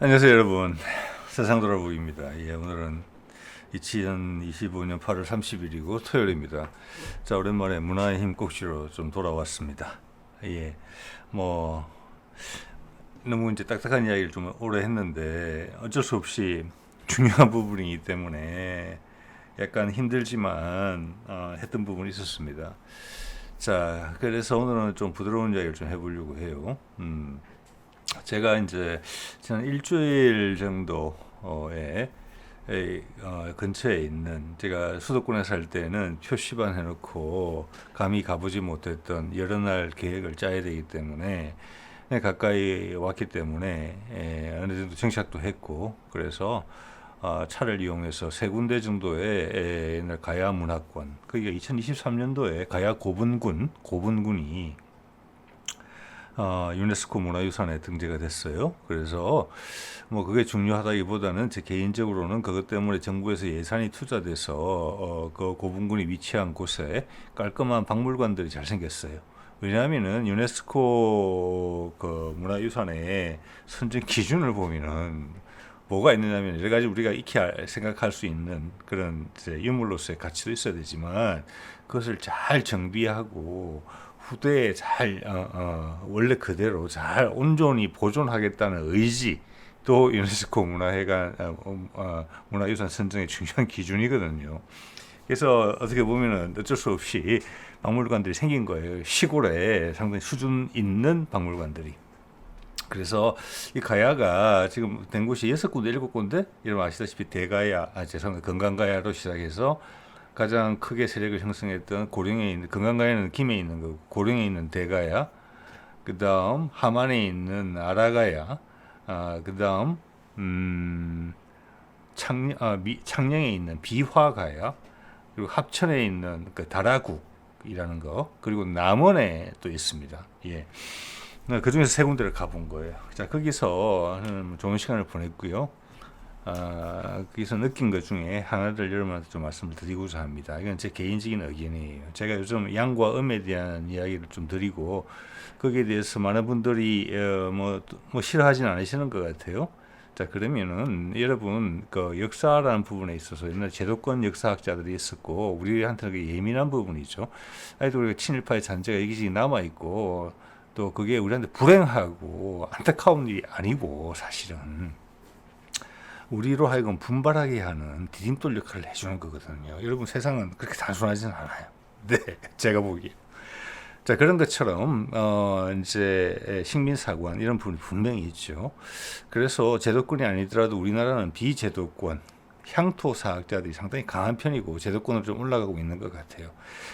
안녕하세요 여러분. 세상돌아보기입니다. 오늘은 2025년 8월 30일이고 토요일입니다. 자, 오랜만에 문화의 힘 꼭지로 좀 돌아왔습니다. 뭐 너무 이제 딱딱한 이야기를 좀 오래 했는데 어쩔 수 없이 중요한 부분이기 때문에 약간 힘들지만 했던 부분이 있었습니다. 자, 그래서 오늘은 좀 부드러운 이야기를 좀 해보려고 해요. 제가 이제 지난 일주일 정도에 근처에 있는, 제가 수도권에 살 때는 표시반 해놓고 감히 가보지 못했던 여러 날 계획을 짜야 되기 때문에 가까이 왔기 때문에 어느 정도 정착도 했고, 그래서 차를 이용해서 세 군데 정도의 옛날 가야 문화권, 그게 2023년도에 가야 고분군이 유네스코 문화유산에 등재가 됐어요. 그래서 뭐 그게 중요하다기보다는 제 개인적으로는 그것 때문에 정부에서 예산이 투자돼서 그 고분군이 위치한 곳에 깔끔한 박물관들이 잘 생겼어요. 왜냐하면은 유네스코 그 문화유산의 선정 기준을 보면은 뭐가 있느냐면 여러 가지 우리가 익히 생각할 수 있는 그런 이제 유물로서의 가치도 있어야 되지만, 그것을 잘 정비하고 후대에 잘 원래 그대로 잘 온전히 보존하겠다는 의지, 또 유네스코 문화유산 선정의 중요한 기준이거든요. 그래서 어떻게 보면은 어쩔 수 없이 박물관들이 생긴 거예요. 시골에 상당히 수준 있는 박물관들이. 그래서 이 가야가 지금 된 곳이 6군데, 7군데, 여러분 아시다시피 대가야, 죄송합니다. 건강가야로 시작해서 가장 크게 세력을 형성했던 고령에 있는, 건강가야는 김해 있는 거고, 고령에 있는 대가야, 그 다음 함안에 있는 아라가야, 그 다음 창녕에 있는 비화가야, 그리고 합천에 있는 그 다라국이라는 거, 그리고 남원에 또 있습니다. 그 중에서 세 군데를 가본 거예요. 자, 거기서 좋은 시간을 보냈고요. 거기서 느낀 것 중에 하나를 여러분한테 좀 말씀을 드리고자 합니다. 이건 제 개인적인 의견이에요. 제가 요즘 양과 음에 대한 이야기를 좀 드리고, 거기에 대해서 많은 분들이 뭐 싫어하진 않으시는 것 같아요. 자, 그러면은 여러분 그 역사라는 부분에 있어서 옛날 제도권 역사학자들이 있었고, 우리한테는 그 예민한 부분이죠. 아직도 우리가 친일파의 잔재가 여기저기 남아 있고, 또 그게 우리한테 불행하고 안타까운 일이 아니고, 사실은 우리로 하여금 분발하게 하는 디딤돌 역할을 해주는 거거든요. 여러분, 세상은 그렇게 단순하지는 않아요. 네, 제가 보기에. 자, 그런 것처럼 이제 식민사관 이런 부분이 분명히 있죠. 그래서 제도권이 아니더라도 우리나라는 비제도권 향토사학자들이 상당히 강한 편이고 제도권으로 좀 올라가고 있는 것 같아요.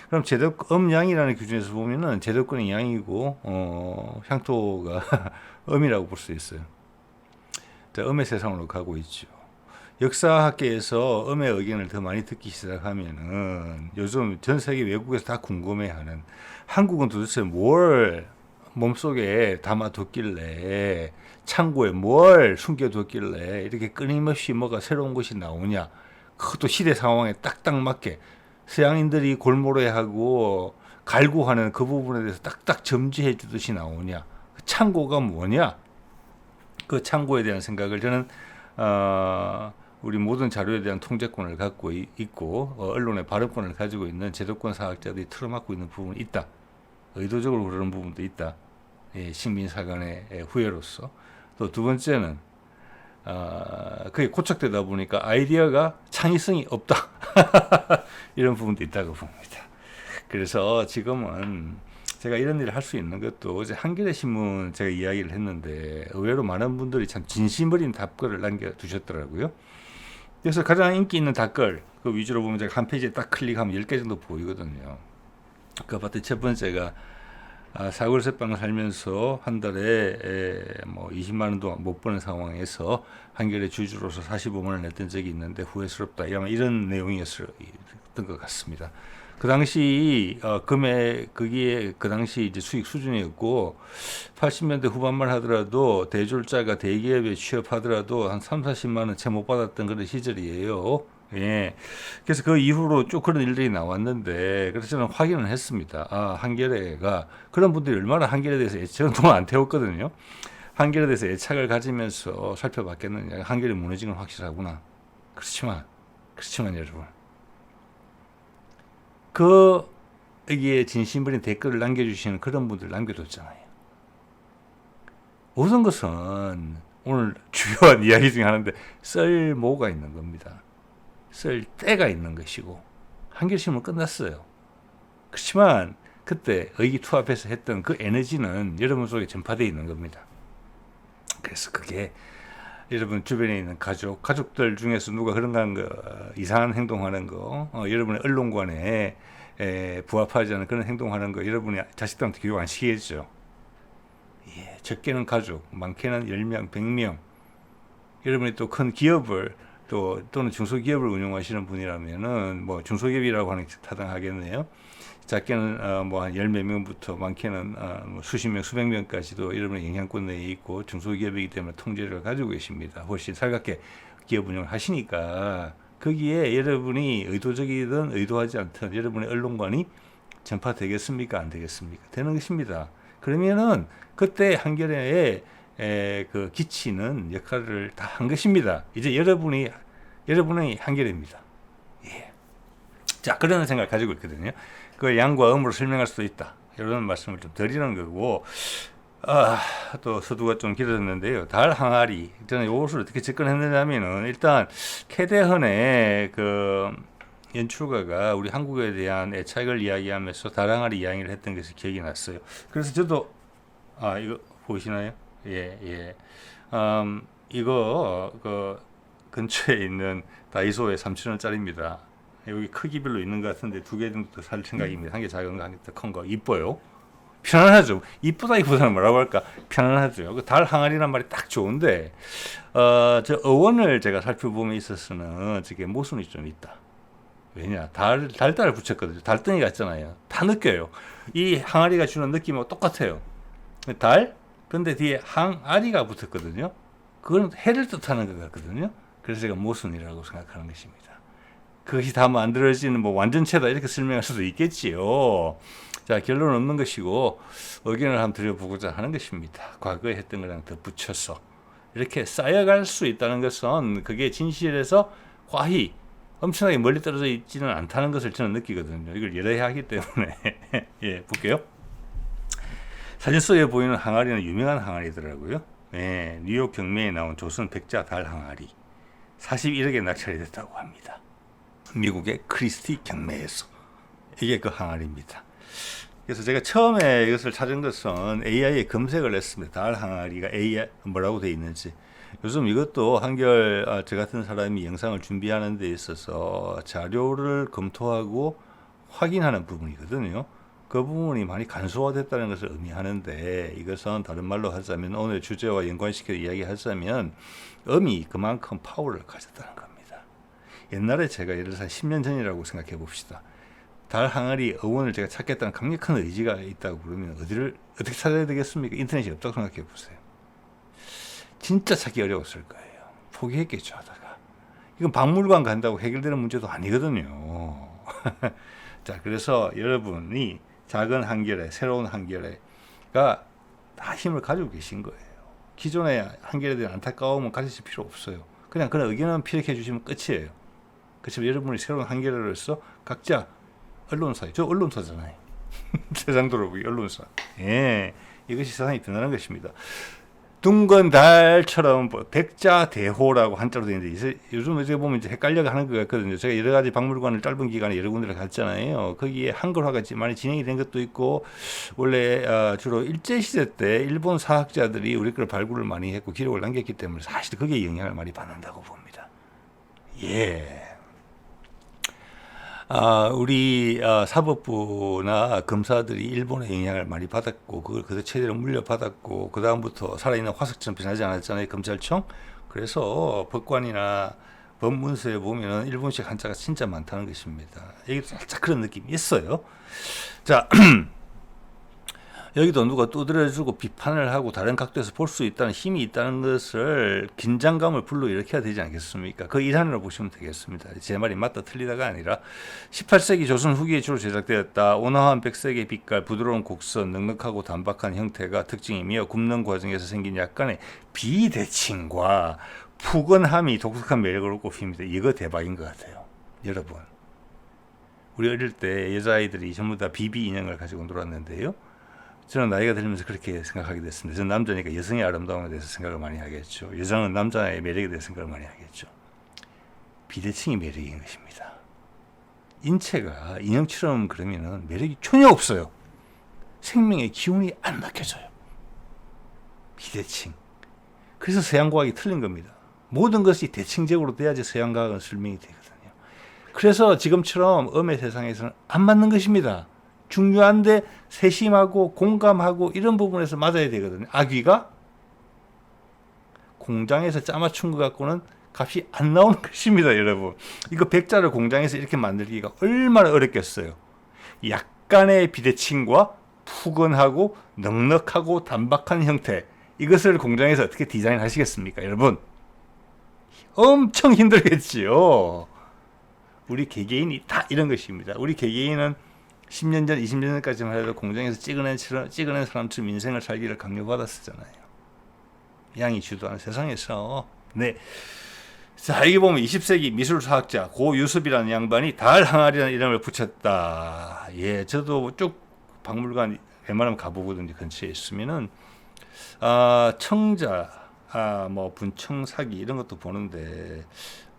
그럼 음양이라는 기준에서 보면은 제도권이 양이고 향토가 음이라고 볼 수 있어요. 자, 음의 세상으로 가고 있죠. 역사학계에서 음의 의견을 더 많이 듣기 시작하면은 요즘 전 세계 외국에서 다 궁금해하는, 한국은 도대체 뭘 몸속에 담아뒀길래, 창고에 뭘 숨겨뒀길래 이렇게 끊임없이 뭐가 새로운 것이 나오냐. 그것도 시대 상황에 딱딱 맞게 서양인들이 골몰해하고 갈구하는 그 부분에 대해서 딱딱 점지해 주듯이 나오냐. 그 창고가 뭐냐. 그 창고에 대한 생각을 저는 우리 모든 자료에 대한 통제권을 갖고 있고 언론의 발언권을 가지고 있는 제도권 사학자들이 틀어막고 있는 부분이 있다. 의도적으로 그러는 부분도 있다. 식민사관의 후예로서. 또 두 번째는 그게 고착되다 보니까 아이디어가 창의성이 없다. 이런 부분도 있다고 봅니다. 그래서 지금은 제가 이런 일을 할 수 있는 것도, 어제 한겨레 신문 제가 이야기를 했는데 의외로 많은 분들이 참 진심 어린 답글을 남겨두셨더라고요. 그래서 가장 인기 있는 답글 그 위주로 보면 제가 한 페이지에 딱 클릭하면 10개 정도 보이거든요. 그 봤더니 첫 번째가 사골세빵을 살면서 한 달에 뭐 20만 원 동안 못 버는 상황에서 한겨레 주주로서 45만 원을 냈던 적이 있는데 후회스럽다. 이런 내용이었던 것 같습니다. 그 당시 금액, 그게 그 당시 이제 수익 수준이었고, 80년대 후반만 하더라도 대졸자가 대기업에 취업하더라도 한 3, 40만 원 채 못 받았던 그런 시절이에요. 그래서 그 이후로 쭉 그런 일들이 나왔는데, 그래서 저는 확인을 했습니다. 한겨레가, 그런 분들이 얼마나 한겨레에 대해서 저는 돈 안 태웠거든요. 한결에 대해서 애착을 가지면서 살펴봤겠느냐. 한결이 무너진 건 확실하구나. 그렇지만 여러분, 여기에 진심어린 댓글을 남겨주시는 그런 분들 남겨뒀잖아요. 모든 것은 오늘 주요한 이야기 중에 하나인데 쓸모가 있는 겁니다. 쓸 때가 있는 것이고 한결심은 끝났어요. 그렇지만 그때 의기투합해서 했던 그 에너지는 여러분 속에 전파되어 있는 겁니다. 그래서 그게 여러분 주변에 있는 가족들 중에서 누가 그런 거 이상한 행동하는 거, 여러분의 언론관에 부합하지 않은 그런 행동하는 거 여러분이 자식들한테 교육 안 시키겠죠. 예, 적게는 가족, 많게는 10명, 100명. 여러분이 또 큰 기업을 또는 중소기업을 운영하시는 분이라면은 뭐 중소기업이라고 하는 게 타당하겠네요. 작게는 뭐 한 10몇 명부터 많게는 뭐 수십 명, 수백 명까지도 여러분의 영향권 내에 있고 중소기업이기 때문에 통제를 가지고 계십니다. 훨씬 살갑게 기업 운영을 하시니까 거기에 여러분이 의도적이든 의도하지 않든 여러분의 언론관이 전파되겠습니까? 안 되겠습니까? 되는 것입니다. 그러면은 그때 한겨레에 그 기치는 역할을 다 한 것입니다. 이제 여러분의 한겨레입니다. 예. 자, 그런 생각을 가지고 있거든요. 그 양과 음으로 설명할 수도 있다. 이런 말씀을 좀 드리는 거고, 또 서두가 좀 길어졌는데요. 달 항아리. 저는 이것을 어떻게 접근했느냐면은 일단 캐대헌의 그 연출가가 우리 한국에 대한 애착을 이야기하면서 달 항아리 이야기를 했던 것이 기억이 났어요. 그래서 저도 이거 보이시나요? 예. 이거 그 근처에 있는 다이소에 3,000원짜리입니다. 여기 크기별로 있는 것 같은데 2개 정도 더 살 생각입니다. 한 개 작은 거, 한 개 더 큰 거. 이뻐요. 편안하죠. 이쁘다기보다는 뭐라고 할까? 편안하죠. 그 달 항아리란 말이 딱 좋은데, 저 어원을 제가 살펴보면 있어서는 저게 모순이 좀 있다. 왜냐? 달달을 붙였거든요. 달덩이 같잖아요. 다 느껴요. 이 항아리가 주는 느낌하고 똑같아요. 근데 뒤에 항아리가 붙었거든요. 그건 해를 뜻하는 것 같거든요. 그래서 제가 모순이라고 생각하는 것입니다. 그것이 다 만들어지는 뭐 완전체다 이렇게 설명할 수도 있겠지요. 자, 결론은 없는 것이고 의견을 한번 드려보고자 하는 것입니다. 과거에 했던 거랑 더 붙여서 이렇게 쌓여갈 수 있다는 것은 그게 진실에서 과히 엄청나게 멀리 떨어져 있지는 않다는 것을 저는 느끼거든요. 이걸 열어야 하기 때문에 예, 볼게요. 사진 속에 보이는 항아리는 유명한 항아리더라고요. 예, 뉴욕 경매에 나온 조선 백자 달 항아리 41억에 낙찰이 됐다고 합니다. 미국의 크리스티 경매에서. 이게 그 항아리입니다. 그래서 제가 처음에 이것을 찾은 것은 AI에 검색을 했습니다. 달 항아리가 AI 뭐라고 되어 있는지. 요즘 이것도 한결 저 같은 사람이 영상을 준비하는 데 있어서 자료를 검토하고 확인하는 부분이거든요. 그 부분이 많이 간소화됐다는 것을 의미하는데, 이것은 다른 말로 하자면 오늘 주제와 연관시켜 이야기하자면 음이 그만큼 파워를 가졌다는 겁니다. 옛날에 제가 예를 들어서 10년 전이라고 생각해 봅시다. 달 항아리 어원을 제가 찾겠다는 강력한 의지가 있다고 그러면 어떻게 찾아야 되겠습니까? 인터넷이 없다고 생각해 보세요. 진짜 찾기 어려웠을 거예요. 포기했겠죠, 하다가. 이건 박물관 간다고 해결되는 문제도 아니거든요. 자, 그래서 여러분이 작은 한겨레, 새로운 한겨레가 다 힘을 가지고 계신 거예요. 기존의 한겨레에 대한 안타까움은 가지실 필요 없어요. 그냥 그런 의견만 피력해 주시면 끝이에요. 그렇지만 여러분이 새로운 한겨레로서 각자 언론사예요. 저 언론사잖아요. 세상 돌아보기 언론사. 예, 이것이 세상이 변하는 것입니다. 둥근 달처럼 백자대호라고 한자로 되어 있는데 요즘 어떻게 보면 이제 헷갈려 하는 것 같거든요. 제가 여러 가지 박물관을 짧은 기간에 여러 군데를 갔잖아요. 거기에 한글화가 많이 진행이 된 것도 있고, 원래 주로 일제시대 때 일본 사학자들이 우리 걸 발굴을 많이 했고 기록을 남겼기 때문에 사실 그게 영향을 많이 받는다고 봅니다. 예. 우리 사법부나 검사들이 일본의 영향을 많이 받았고 그걸 그대로 최대로 물려받았고 그 다음부터 살아있는 화석처럼 변하지 않았잖아요, 검찰청. 그래서 법관이나 법문서에 보면 일본식 한자가 진짜 많다는 것입니다. 이게 살짝 그런 느낌이 있어요. 자, 여기도 누가 두드려주고 비판을 하고 다른 각도에서 볼 수 있다는 힘이 있다는 것을 긴장감을 불러일으켜야 되지 않겠습니까? 그 일환으로 보시면 되겠습니다. 제 말이 맞다 틀리다가 아니라 18세기 조선 후기에 주로 제작되었다. 온화한 백색의 빛깔, 부드러운 곡선, 넉넉하고 단박한 형태가 특징이며 굽는 과정에서 생긴 약간의 비대칭과 푸근함이 독특한 매력으로 꼽힙니다. 이거 대박인 것 같아요. 여러분, 우리 어릴 때 여자아이들이 전부 다 비비 인형을 가지고 놀았는데요. 저는 나이가 들면서 그렇게 생각하게 됐습니다. 저는 남자니까 여성의 아름다움에 대해서 생각을 많이 하겠죠. 여자는 남자의 매력에 대해서 생각을 많이 하겠죠. 비대칭이 매력인 것입니다. 인체가 인형처럼 그러면은 매력이 전혀 없어요. 생명의 기운이 안 느껴져요. 비대칭. 그래서 서양과학이 틀린 겁니다. 모든 것이 대칭적으로 돼야지 서양과학은 설명이 되거든요. 그래서 지금처럼 음의 세상에서는 안 맞는 것입니다. 중요한데 세심하고 공감하고 이런 부분에서 맞아야 되거든요. 아귀가 공장에서 짜맞춘 것 갖고는 값이 안 나오는 것입니다, 여러분. 이거 백자를 공장에서 이렇게 만들기가 얼마나 어렵겠어요. 약간의 비대칭과 푸근하고 넉넉하고 단박한 형태, 이것을 공장에서 어떻게 디자인 하시겠습니까, 여러분? 엄청 힘들겠지요. 우리 개개인이 다 이런 것입니다. 우리 개개인은 10년 전, 20년 전까지만 해도 공장에서 찍어낸 사람처럼 인생을 살기를 강요받았었잖아요. 양이 주도하는 세상에서. 네. 자, 여기 보면 20세기 미술사학자 고유섭이라는 양반이 달항아리라는 이름을 붙였다. 예, 저도 쭉 박물관 웬만하면 가보거든요. 근처에 있으면은, 청자, 뭐 분청사기 이런 것도 보는데,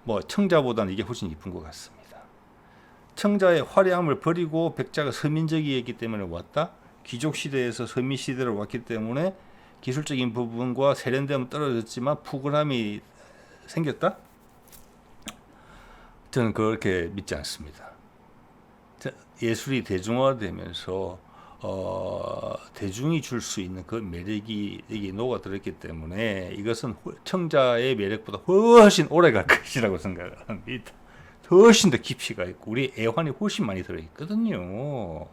뭐 청자보다는 이게 훨씬 이쁜 것 같습니다. 청자의 화려함을 버리고 백자가 서민적이었기 때문에 왔다. 귀족 시대에서 서민 시대로 왔기 때문에 기술적인 부분과 세련됨은 떨어졌지만 푸근함이 생겼다. 저는 그렇게 믿지 않습니다. 예술이 대중화되면서 대중이 줄 수 있는 그 매력이 여기 녹아들었기 때문에 이것은 청자의 매력보다 훨씬 오래 갈 것이라고 생각을 합니다. 훨씬 더 깊이가 있고 우리 애환이 훨씬 많이 들어있거든요.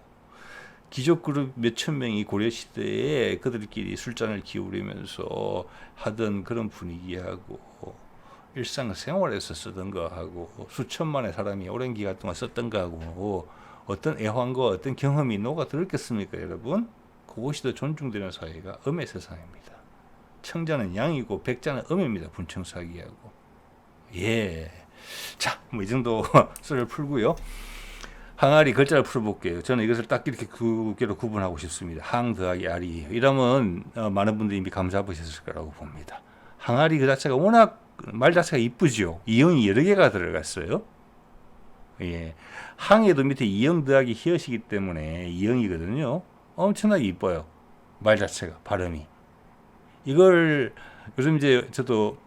귀족 그룹 몇천 명이 고려시대에 그들끼리 술잔을 기울이면서 하던 그런 분위기하고 일상생활에서 쓰던 거하고 수천만의 사람이 오랜 기간 동안 썼던 거하고 어떤 애환과 어떤 경험이 녹아들었겠습니까, 여러분? 그것이 더 존중되는 사회가 음의 세상입니다. 청자는 양이고 백자는 음입니다. 분청사기하고. 예. 자, 뭐 이 정도 썰을 풀고요. 항아리 글자를 풀어볼게요. 저는 이것을 딱 이렇게 두 개로 구분하고 싶습니다. 항 더하기 아리. 이러면 많은 분들이 이미 감 잡으셨을 거라고 봅니다. 항아리 그 자체가 워낙 말 자체가 이쁘죠. 이형이 여러 개가 들어갔어요. 예. 항에도 밑에 이형 더하기 히읗이기 때문에 이형이거든요. 엄청나게 이뻐요. 말 자체가, 발음이. 이걸 요즘 이제 저도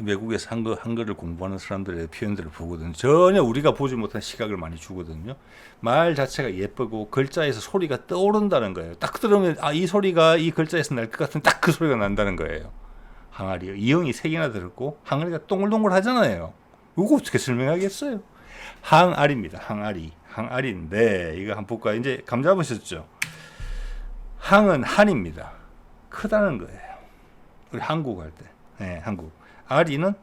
외국에서 한글을 공부하는 사람들의 표현들을 보거든요. 전혀 우리가 보지 못한 시각을 많이 주거든요. 말 자체가 예쁘고 글자에서 소리가 떠오른다는 거예요. 딱 들으면 이 소리가 이 글자에서 날 것 같은 딱 그 소리가 난다는 거예요. 항아리. 이형이 3개나 들었고 항아리가 동글동글 하잖아요. 이거 어떻게 설명하겠어요? 항아리입니다. 항아리. 항아리인데 이거 한번 볼까요? 이제 감 잡으셨죠? 항은 한입니다. 크다는 거예요. 우리 한국 할 때. 네, 한국. 아리는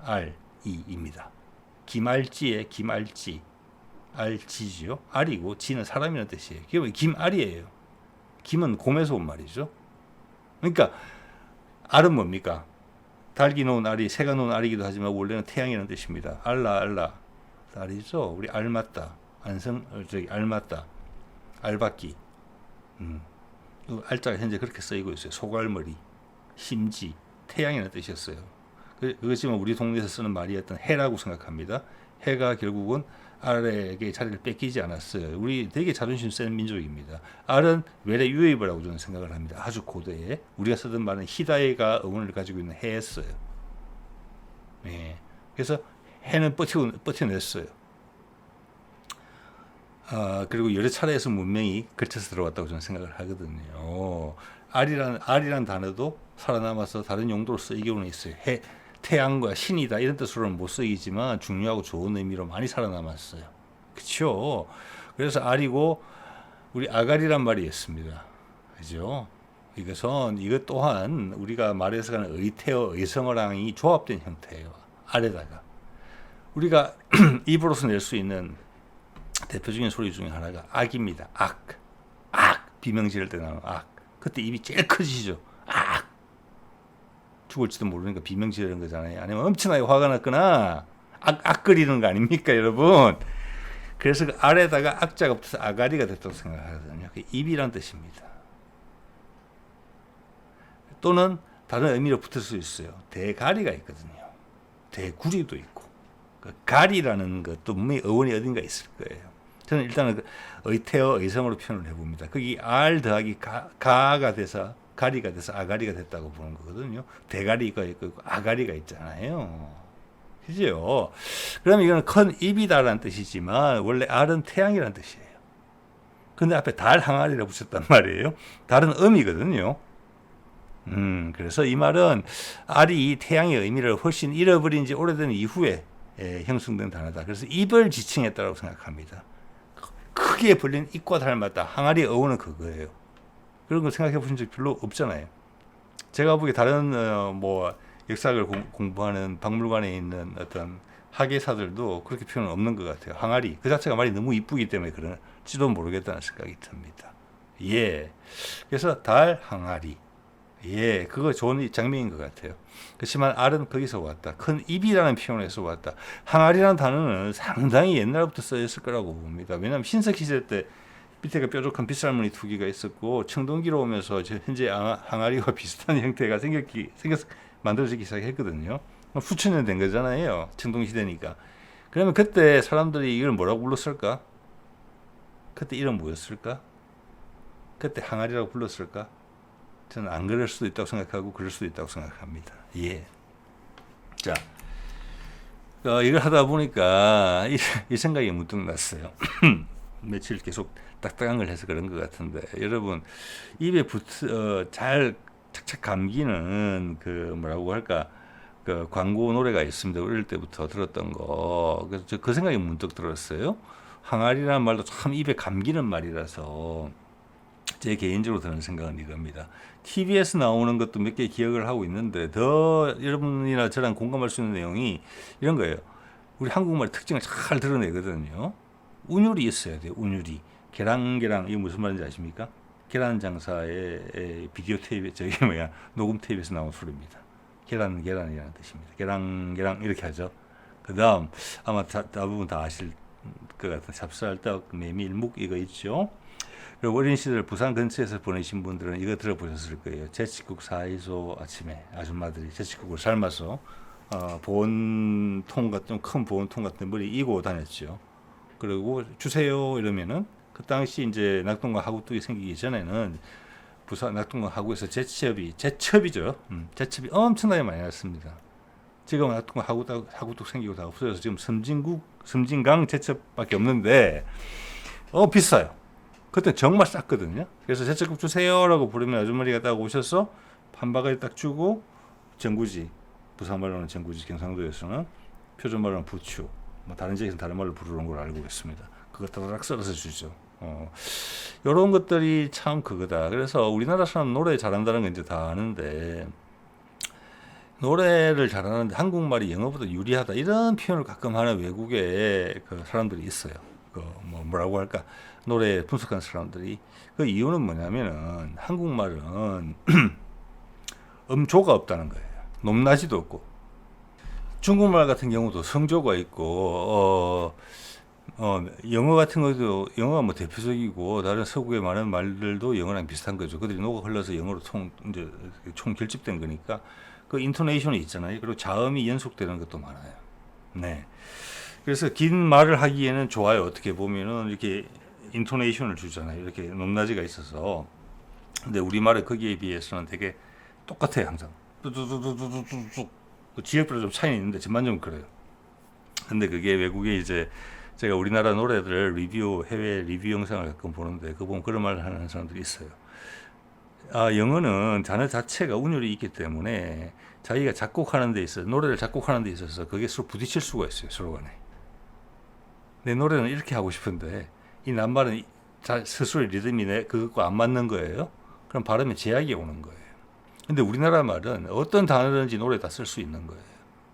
알이입니다. 김알지의 김알지. 알지지요. 알이고 지는 사람이라는 뜻이에요. 그게 김알이에요. 김은 곰에서 온 말이죠. 그러니까 알은 뭡니까? 닭이 놓은 알이, 새가 놓은 알이기도 하지만 원래는 태양이라는 뜻입니다. 알라 알이죠. 우리 알맞다. 알맞다. 알받기. 알자가 현재 그렇게 쓰이고 있어요. 소갈머리, 심지, 태양이라는 뜻이었어요. 그렇지만 우리 동네에서 쓰는 말이었던 해라고 생각합니다. 해가 결국은 알에게 자리를 뺏기지 않았어요. 우리 되게 자존심 센 민족입니다. 알은 외래 유해이라고 저는 생각을 합니다. 아주 고대에 우리가 쓰던 말은 히다이가 어원을 가지고 있는 해였어요. 예. 그래서 해는 버텨냈어요. 그리고 여러 차례에서 문명이 걸쳐서 들어왔다고 저는 생각을 하거든요. 알이란 단어도 살아남아서 다른 용도로 쓰이고는 있어요. 태양과 신이다 이런 뜻으로는 못 쓰이지만 중요하고 좋은 의미로 많이 살아남았어요. 그렇죠? 그래서 알이고 우리 아가리란 말이 있습니다. 그죠? 이것 또한 우리가 말해서 가는 의태어, 의성어랑이 조합된 형태예요. 아래다가. 우리가 입으로서 낼 수 있는 대표적인 소리 중에 하나가 악입니다. 악. 비명 지를 때 나오는 악. 그때 입이 제일 커지죠. 악. 죽을지도 모르니까 비명 지르는 거잖아요. 아니면 엄청나게 화가 났거나 악거리는 거 아닙니까, 여러분? 그래서 그 아래다가 악자가 붙어서 아가리가 됐다고 생각하거든요. 그 입이란 뜻입니다. 또는 다른 의미로 붙을 수 있어요. 대가리가 있거든요. 대구리도 있고. 그 가리라는 것도 분명히 어원이 어딘가 있을 거예요. 저는 일단은 그 의태어, 의성으로 표현을 해봅니다. 거기 알 더하기 가가 돼서 가리가 돼서 아가리가 됐다고 보는 거거든요. 대가리가 있고 아가리가 있잖아요. 그죠? 그럼 이거는 큰 입이다라는 뜻이지만 원래 알은 태양이라는 뜻이에요. 근데 앞에 달 항아리라고 붙였단 말이에요. 달은 음이거든요. 그래서 이 말은 알이 태양의 의미를 훨씬 잃어버린 지 오래된 이후에 형성된 단어다. 그래서 입을 지칭했다고 생각합니다. 크게 벌린 입과 닮았다. 항아리의 어원은 그거예요. 그런 거 생각해 보신 적 별로 없잖아요. 제가 보기에 다른 역사를 공부하는 박물관에 있는 어떤 학예사들도 그렇게 표현은 없는 것 같아요. 항아리 그 자체가 말이 너무 이쁘기 때문에 그런지도 모르겠다는 생각이 듭니다. 예, 그래서 달 항아리. 예, 그거 좋은 장면인 것 같아요. 그렇지만 알은 거기서 왔다. 큰 입이라는 표현에서 왔다. 항아리라는 단어는 상당히 옛날부터 쓰였을 거라고 봅니다. 왜냐하면 신석 시대 때 밑에가 뾰족한 빗살무늬 두 개가 있었고 청동기로 오면서 현재 항아리와 비슷한 형태가 만들어지기 시작했거든요. 수천 년 된 거잖아요. 청동 시대니까. 그러면 그때 사람들이 이걸 뭐라고 불렀을까? 그때 이름 뭐였을까? 그때 항아리라고 불렀을까? 저는 안 그럴 수도 있다고 생각하고 그럴 수도 있다고 생각합니다. 예. 자, 이걸 하다 보니까 이 생각이 문득 났어요. 며칠 계속 딱딱한 걸 해서 그런 것 같은데 여러분 입에 잘 착착 감기는 그 뭐라고 할까 그 광고 노래가 있습니다. 어릴 때부터 들었던 거. 그래서 그 생각이 문득 들었어요. 항아리라는 말도 참 입에 감기는 말이라서 제 개인적으로 드는 생각은 이겁니다. TV에서 나오는 것도 몇 개 기억을 하고 있는데 더 여러분이나 저랑 공감할 수 있는 내용이 이런 거예요. 우리 한국말의 특징을 잘 드러내거든요. 운율이 있어야 돼요. 운율이. 계랑계랑 이게 무슨 말인지 아십니까? 계란 장사의 비디오 테이프 녹음 테이프에서 나온 소리입니다. 계란이라는 뜻입니다. 계랑 이렇게 하죠. 그다음 아마 대부분 다 아실 것 같은 찹쌀떡, 메밀, 묵 이거 있죠. 그리고 어린 시절 부산 근처에서 보내신 분들은 이거 들어보셨을 거예요. 제치국 사이소 아침에 아줌마들이 제치국을 삶아서 보온통 같은 큰 보온통 같은 머리 이고 다녔죠. 그리고 주세요 이러면은 그 당시 이제 낙동강 하구뚝이 생기기 전에는 부산 낙동강 하구에서 제첩이죠. 제첩이 엄청나게 많이 났습니다. 지금 낙동강 하구뚝 생기고 다 없어져서 지금 섬진강 제첩밖에 없는데 비싸요. 그때 정말 쌌거든요. 그래서 제첩국 주세요라고 부르면 아주머니가 딱 오셔서 한 바가지 딱 주고 전구지, 부산 말로는 전구지, 경상도에서는 표준 말로는 부추, 뭐 다른 지역에서는 다른 말로 부르는 걸 알고 있습니다. 그거 따닥 썰어서 주죠. 이런 것들이 참 그거다. 그래서 우리나라 사람 노래 잘한다는 건 이제 다 아는데 노래를 잘하는데 한국말이 영어보다 유리하다 이런 표현을 가끔 하는 외국의 그 사람들이 있어요. 뭐라고 할까? 노래 분석하는 사람들이 그 이유는 뭐냐면은 한국말은 음조가 없다는 거예요. 높낮이도 없고 중국말 같은 경우도 성조가 있고 영어 같은 것도 영어가 뭐 대표적이고 다른 서구의 많은 말들도 영어랑 비슷한 거죠. 그들이 녹아 흘러서 영어로 총 결집된 거니까 그 인토네이션이 있잖아요. 그리고 자음이 연속되는 것도 많아요. 네. 그래서 긴 말을 하기에는 좋아요. 어떻게 보면은 이렇게 인토네이션을 주잖아요. 이렇게 높낮이가 있어서. 근데 우리말은 거기에 비해서는 되게 똑같아요. 항상 뚜뚜뚜뚜뚜뚜 지역별로 좀 차이는 있는데 전반적으로 그래요. 근데 그게 외국에 이제 제가 우리나라 노래들 해외 리뷰 영상을 가끔 보는데 그 보면 그런 말을 하는 사람들이 있어요. 영어는 단어 자체가 운율이 있기 때문에 자기가 작곡하는 데 있어서 노래를 작곡하는 데 있어서 그게 서로 부딪힐 수가 있어요. 서로 간에. 내 노래는 이렇게 하고 싶은데 이 낱말은 스스로의 리듬이 그것과 안 맞는 거예요. 그럼 발음에 제약이 오는 거예요. 근데 우리나라 말은 어떤 단어든지 노래다 쓸 수 있는 거예요.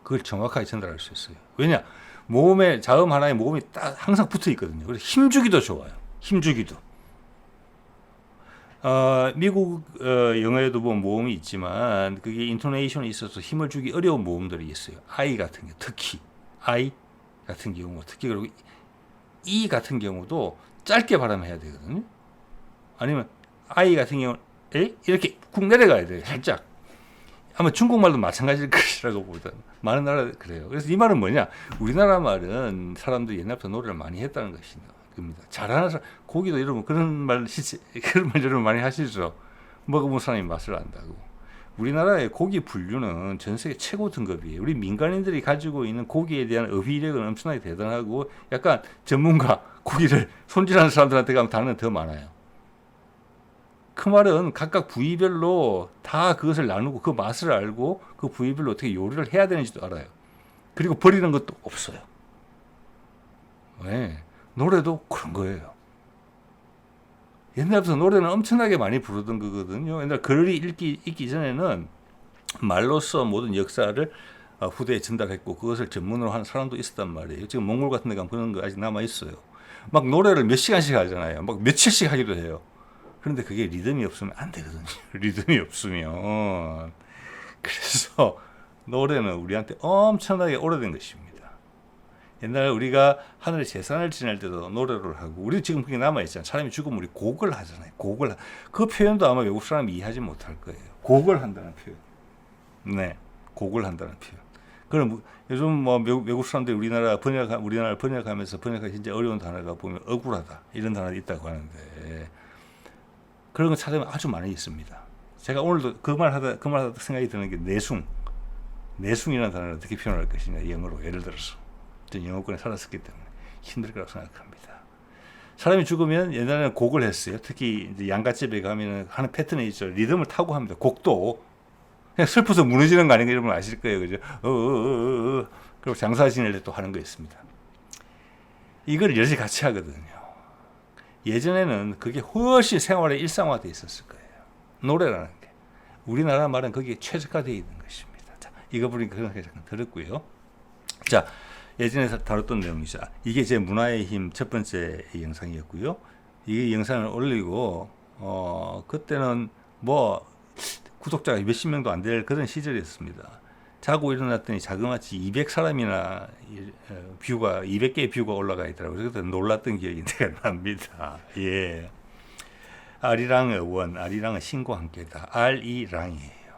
그걸 정확하게 전달할 수 있어요. 왜냐? 모음에 자음 하나에 모음이 딱 항상 붙어 있거든요. 그래서 힘주기도 좋아요. 힘주기도. 미국 영어에도 보면 모음이 있지만 그게 인토네이션이 있어서 힘을 주기 어려운 모음들이 있어요. I 같은 경우 특히 I 같은 경우 특히 그리고 E 같은 경우도 짧게 발음해야 되거든요. 아니면 I 같은 경우 이렇게 쿵 내려가야 돼요. 살짝. 아마 중국말도 마찬가지일 것이라고 보다 많은 나라 그래요. 그래서 이 말은 뭐냐? 우리나라 말은 사람들이 옛날부터 노래를 많이 했다는 것입니다. 잘하는 사람, 고기도 이러면 그런 말 여러분 많이 하시죠. 먹어본 사람이 맛을 안다고. 우리나라의 고기 분류는 전 세계 최고 등급이에요. 우리 민간인들이 가지고 있는 고기에 대한 어휘력은 엄청나게 대단하고 약간 전문가, 고기를 손질하는 사람들한테 가면 단어는 더 많아요. 그 말은 각각 부위별로 다 그것을 나누고 그 맛을 알고 그 부위별로 어떻게 요리를 해야 되는지도 알아요. 그리고 버리는 것도 없어요. 네. 노래도 그런 거예요. 옛날부터 노래는 엄청나게 많이 부르던 거거든요. 옛날 글이 읽기 전에는 말로써 모든 역사를 후대에 전달했고 그것을 전문으로 하는 사람도 있었단 말이에요. 지금 몽골 같은 데 가면 그런 거 아직 남아 있어요. 막 노래를 몇 시간씩 하잖아요. 막 며칠씩 하기도 해요. 그런데 그게 리듬이 없으면 안 되거든요. 리듬이 없으면. 그래서 노래는 우리한테 엄청나게 오래된 것입니다. 옛날에 우리가 하늘에 제사를 지낼 때도 노래를 하고, 우리 지금 그게 남아있잖아요. 사람이 죽으면 우리 곡을 하잖아요. 곡을. 그 표현도 아마 외국 사람이 이해하지 못할 거예요. 곡을 한다는 표현. 네. 곡을 한다는 표현. 그럼 요즘 뭐 외국 사람들이 우리나라를 번역하면서 번역하기 진짜 어려운 단어가 보면 억울하다. 이런 단어가 있다고 하는데, 그런 거 찾으면 아주 많이 있습니다. 제가 오늘도 그 말 하다 생각이 드는 게 내숭이라는 단어를 어떻게 표현할 것이냐, 영어로. 예를 들어서. 전 영어권에 살았었기 때문에 힘들 거라고 생각합니다. 사람이 죽으면 옛날에는 곡을 했어요. 특히 이제 양갓집에 가면 하는 패턴이 있죠. 리듬을 타고 합니다. 곡도 그냥 슬퍼서 무너지는 거 아닌가 여러분 아실 거예요. 그죠? 그리고 장사 지낼 때 또 하는 거 있습니다. 이걸 여럿이 같이 하거든요. 예전에는 그게 훨씬 생활에 일상화되어 있었을 거예요. 노래라는 게. 우리나라 말은 거기에 최적화되어 있는 것입니다. 자, 이거 보니까 그런 생각이 잠깐 들었고요. 자, 예전에 다뤘던 내용이죠. 이게 제 문화의 힘 첫 번째 영상이었고요. 이 영상을 올리고 그때는 뭐 구독자가 몇십 명도 안 될 그런 시절이었습니다. 자고 일어났더니 자그마치 200사람이나 뷰가 200개의 뷰가 올라가 있더라고요. 그래서 놀랐던 기억이 내가 납니다. 예. 아리랑의 원, 아리랑은 신과 함께다. 아리랑이에요.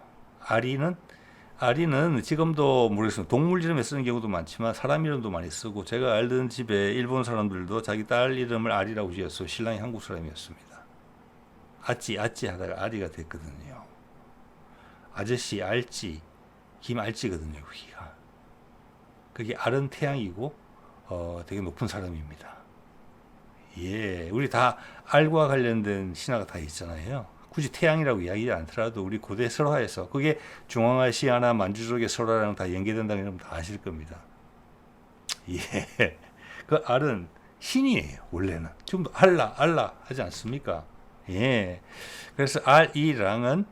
아리는 지금도 모르겠습니다. 동물 이름에 쓰는 경우도 많지만 사람 이름도 많이 쓰고, 제가 알던 집에 일본 사람들도 자기 딸 이름을 아리라고 지었어요. 신랑이 한국 사람이었습니다. 아찌 하다가 아리가 됐거든요. 아저씨 알찌, 김알찌거든요. 그기가. 그게 알은 태양이고 되게 높은 사람입니다. 예, 우리 다 알과 관련된 신화가 다 있잖아요. 굳이 태양이라고 이야기하지 않더라도 우리 고대 설화에서 그게 중앙아시아나 만주족의 설화랑 다 연계된다는 건 다 아실 겁니다. 예, 그 알은 신이에요. 원래는 지금도 알라 하지 않습니까? 예, 그래서 알이랑은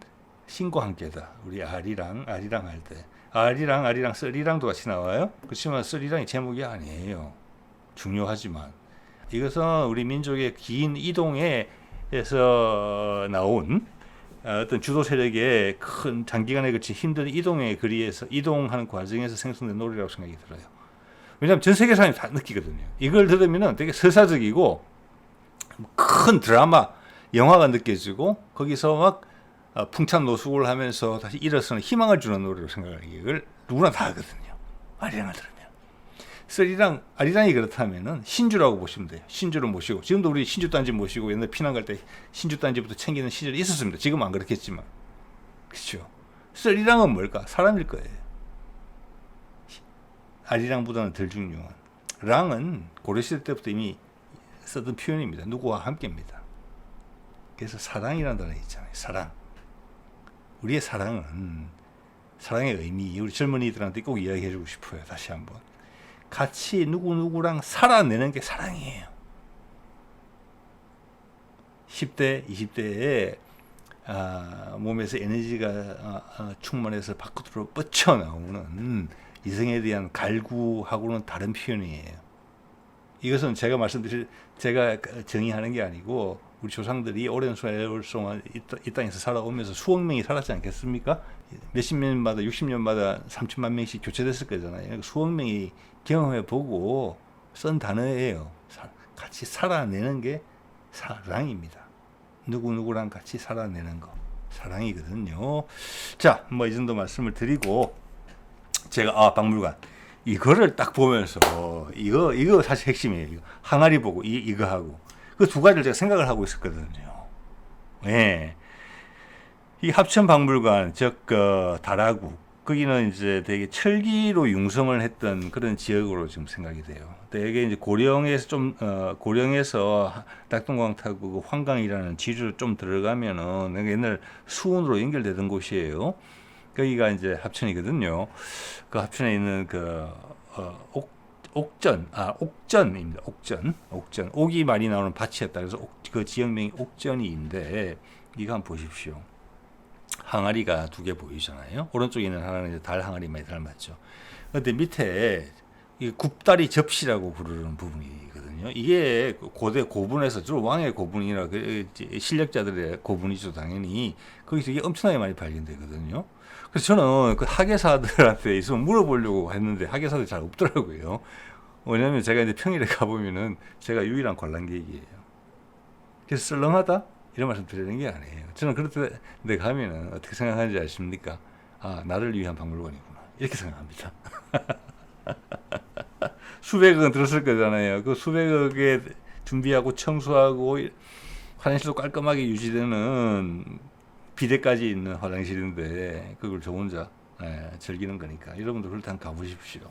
신과 함께다. 우리 아리랑 할 때 아리랑 쓰리랑도 같이 나와요. 그렇지만 쓰리랑이 제목이 아니에요. 중요하지만 이것은 우리 민족의 긴 이동에서 나온 어떤 주도 세력의 큰 장기간에 걸친 힘든 이동의 거리에서 이동하는 과정에서 생성된 노래라고 생각이 들어요. 왜냐하면 전 세계 사람이 다 느끼거든요. 이걸 들으면 되게 서사적이고 큰 드라마, 영화가 느껴지고 거기서 막 풍찬 노숙을 하면서 다시 일어서는 희망을 주는 노래로 생각하기에 이걸 누구나 다 하거든요. 아리랑을 들으면. 쓰리랑, 아리랑이 그렇다면은 신주라고 보시면 돼요. 신주를 모시고. 지금도 우리 신주단지 모시고 옛날 피난 갈 때 신주단지부터 챙기는 시절이 있었습니다. 지금은 안 그렇겠지만. 그렇죠. 쓰리랑은 뭘까? 사람일 거예요. 아리랑보다는 덜 중요한. 랑은 고려시대 때부터 이미 쓰던 표현입니다. 누구와 함께입니다. 그래서 사랑이라는 단어 있잖아요. 사랑. 우리의 사랑은, 사랑의 의미, 우리 젊은이들한테 꼭 이야기해주고 싶어요. 다시 한번. 같이 누구랑 살아내는 게 사랑이에요. 10대, 20대에 몸에서 에너지가 충만해서 밖으로 뻗쳐나오는 이성에 대한 갈구하고는 다른 표현이에요. 이것은 제가 정의하는 게 아니고 우리 조상들이 오랜 세월 동안 이 땅에서 살아오면서 수억 명이 살았지 않겠습니까? 몇십 년마다 60년마다 3천만 명씩 교체됐을 거잖아요. 수억 명이 경험해 보고 쓴 단어예요. 같이 살아내는 게 사랑입니다. 누구누구랑 같이 살아내는 거 사랑이거든요. 자, 뭐 이 정도 말씀을 드리고 제가 박물관 이거를 딱 보면서 이거 사실 핵심이에요. 이거. 항아리 보고 이거 하고 그 두 가지를 제가 생각을 하고 있었거든요. 예. 이 합천박물관 즉 다라구 거기는 이제 되게 철기로 융성을 했던 그런 지역으로 지금 생각이 돼요. 되게 이제 고령에서 낙동강 타고 그 환강이라는 지류로 좀 들어가면은 옛날 수원으로 연결되던 곳이에요. 거기가 이제 합천이거든요. 그 합천에 있는 옥전입니다. 옥전. 옥이 많이 나오는 밭이었다. 그래서 그 지역명이 옥전이인데 이거 한번 보십시오. 항아리가 두 개 보이잖아요. 오른쪽에 있는 하나는 이제 달 항아리 많이 닮았죠. 근데 밑에 이 굽다리 접시라고 부르는 부분이거든요. 이게 고대 고분에서 주로 왕의 고분이나 실력자들의 고분이죠, 당연히. 거기서 이게 엄청나게 많이 발견되거든요. 그래서 저는 그 학예사들한테 있으면 물어보려고 했는데 학예사들이 잘 없더라고요. 왜냐면 제가 이제 평일에 가보면은 제가 유일한 관람객이에요. 그래서 썰렁하다? 이런 말씀 드리는 게 아니에요. 저는 그럴 때 가면은 어떻게 생각하는지 아십니까? 나를 위한 박물관이구나. 이렇게 생각합니다. 수백억은 들었을 거잖아요. 그 수백억에 준비하고 청소하고 화장실도 깔끔하게 유지되는 비데까지 있는 화장실인데 그걸 저 혼자 즐기는 거니까 여러분들 그럴 때 한번 가보십시오.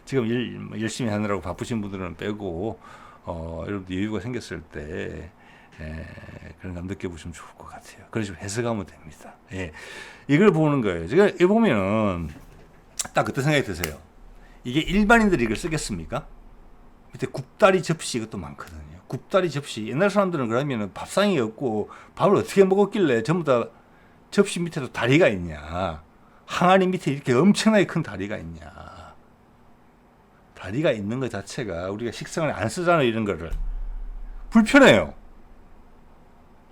지금 일 열심히 하느라고 바쁘신 분들은 빼고 여러분들 여유가 생겼을 때 그런 감 느껴보시면 좋을 것 같아요. 그런 식으로 해석하면 됩니다. 이걸 보는 거예요. 제가 이 보면은 딱 그때 생각이 드세요. 이게 일반인들이 이걸 쓰겠습니까? 밑에 굽다리 접시 이것도 많거든요. 굽다리 접시. 옛날 사람들은 그러면은 밥상이 없고 밥을 어떻게 먹었길래 전부 다 접시 밑에도 다리가 있냐. 항아리 밑에 이렇게 엄청나게 큰 다리가 있냐. 다리가 있는 것 자체가 우리가 식성을 안 쓰잖아요. 이런 거를. 불편해요.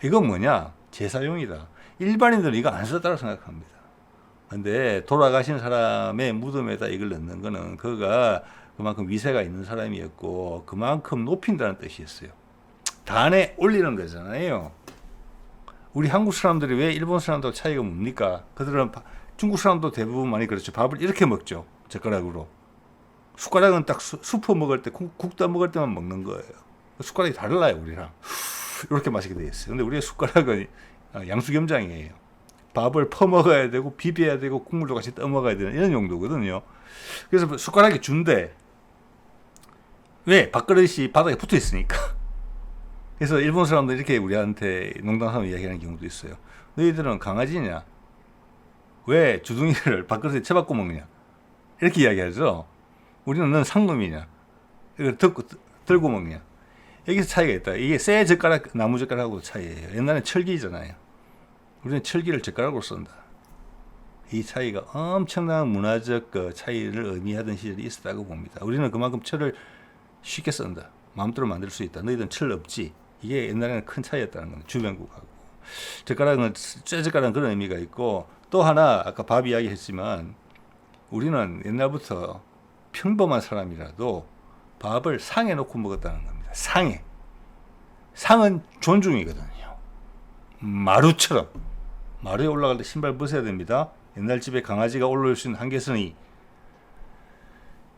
이건 뭐냐? 제사용이다. 일반인들은 이거 안 썼다고 생각합니다. 근데 돌아가신 사람의 무덤에다 이걸 넣는 거는 그가 그만큼 위세가 있는 사람이었고 그만큼 높인다는 뜻이었어요. 단에 올리는 거잖아요. 우리 한국 사람들이 왜 일본 사람들하고 차이가 뭡니까? 그들은 중국 사람도 대부분 많이 그렇죠. 밥을 이렇게 먹죠. 젓가락으로. 숟가락은 딱 수프 먹을 때 국도 먹을 때만 먹는 거예요. 숟가락이 달라요, 우리랑. 이렇게 마시게 돼 있어요. 근데 우리의 숟가락은 양수겸장이에요. 밥을 퍼먹어야 되고 비벼야 되고 국물도 같이 떠먹어야 되는 이런 용도거든요. 그래서 숟가락이 준대. 왜? 밥그릇이 바닥에 붙어 있으니까. 그래서 일본 사람들 이렇게 우리한테 농담하면 이야기하는 경우도 있어요. 너희들은 강아지냐? 왜 주둥이를 밥그릇에 쳐박고 먹냐? 이렇게 이야기하죠. 우리는 넌 상놈이냐? 이걸 들고 먹냐? 여기서 차이가 있다. 이게 쇠 젓가락, 나무 젓가락하고 차이예요. 옛날엔 철기잖아요. 우리는 철기를 젓가락으로 쓴다. 이 차이가 엄청난 문화적 차이를 의미하던 시절이 있었다고 봅니다. 우리는 그만큼 철을 쉽게 쓴다. 마음대로 만들 수 있다. 너희들은 철 없지. 이게 옛날에는 큰 차이였다는 겁니다. 주변국하고. 젓가락은, 쇠 젓가락은 그런 의미가 있고, 또 하나, 아까 밥 이야기 했지만, 우리는 옛날부터 평범한 사람이라도 밥을 상에 놓고 먹었다는 겁니다. 상에. 상은 존중이거든요. 마루처럼. 마루에 올라갈 때 신발 벗어야 됩니다. 옛날 집에 강아지가 올라올 수 있는 한계선이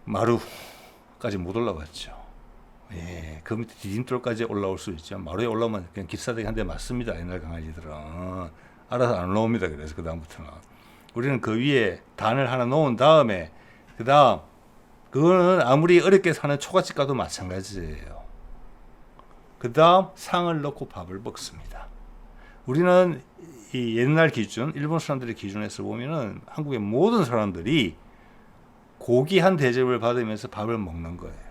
마루까지 못 올라갔죠. 그 밑에 디딤돌까지 올라올 수 있죠. 마루에 올라오면 그냥 기사대기 한 대 맞습니다. 옛날 강아지들은. 알아서 안 올라옵니다. 그래서 그 다음부터는. 우리는 그 위에 단을 하나 놓은 다음에 그 다음 그거는 아무리 어렵게 사는 초가집 가도 마찬가지예요. 그 다음 상을 넣고 밥을 먹습니다. 우리는 이 옛날 기준, 일본 사람들의 기준에서 보면은 한국의 모든 사람들이 고기 한 대접을 받으면서 밥을 먹는 거예요.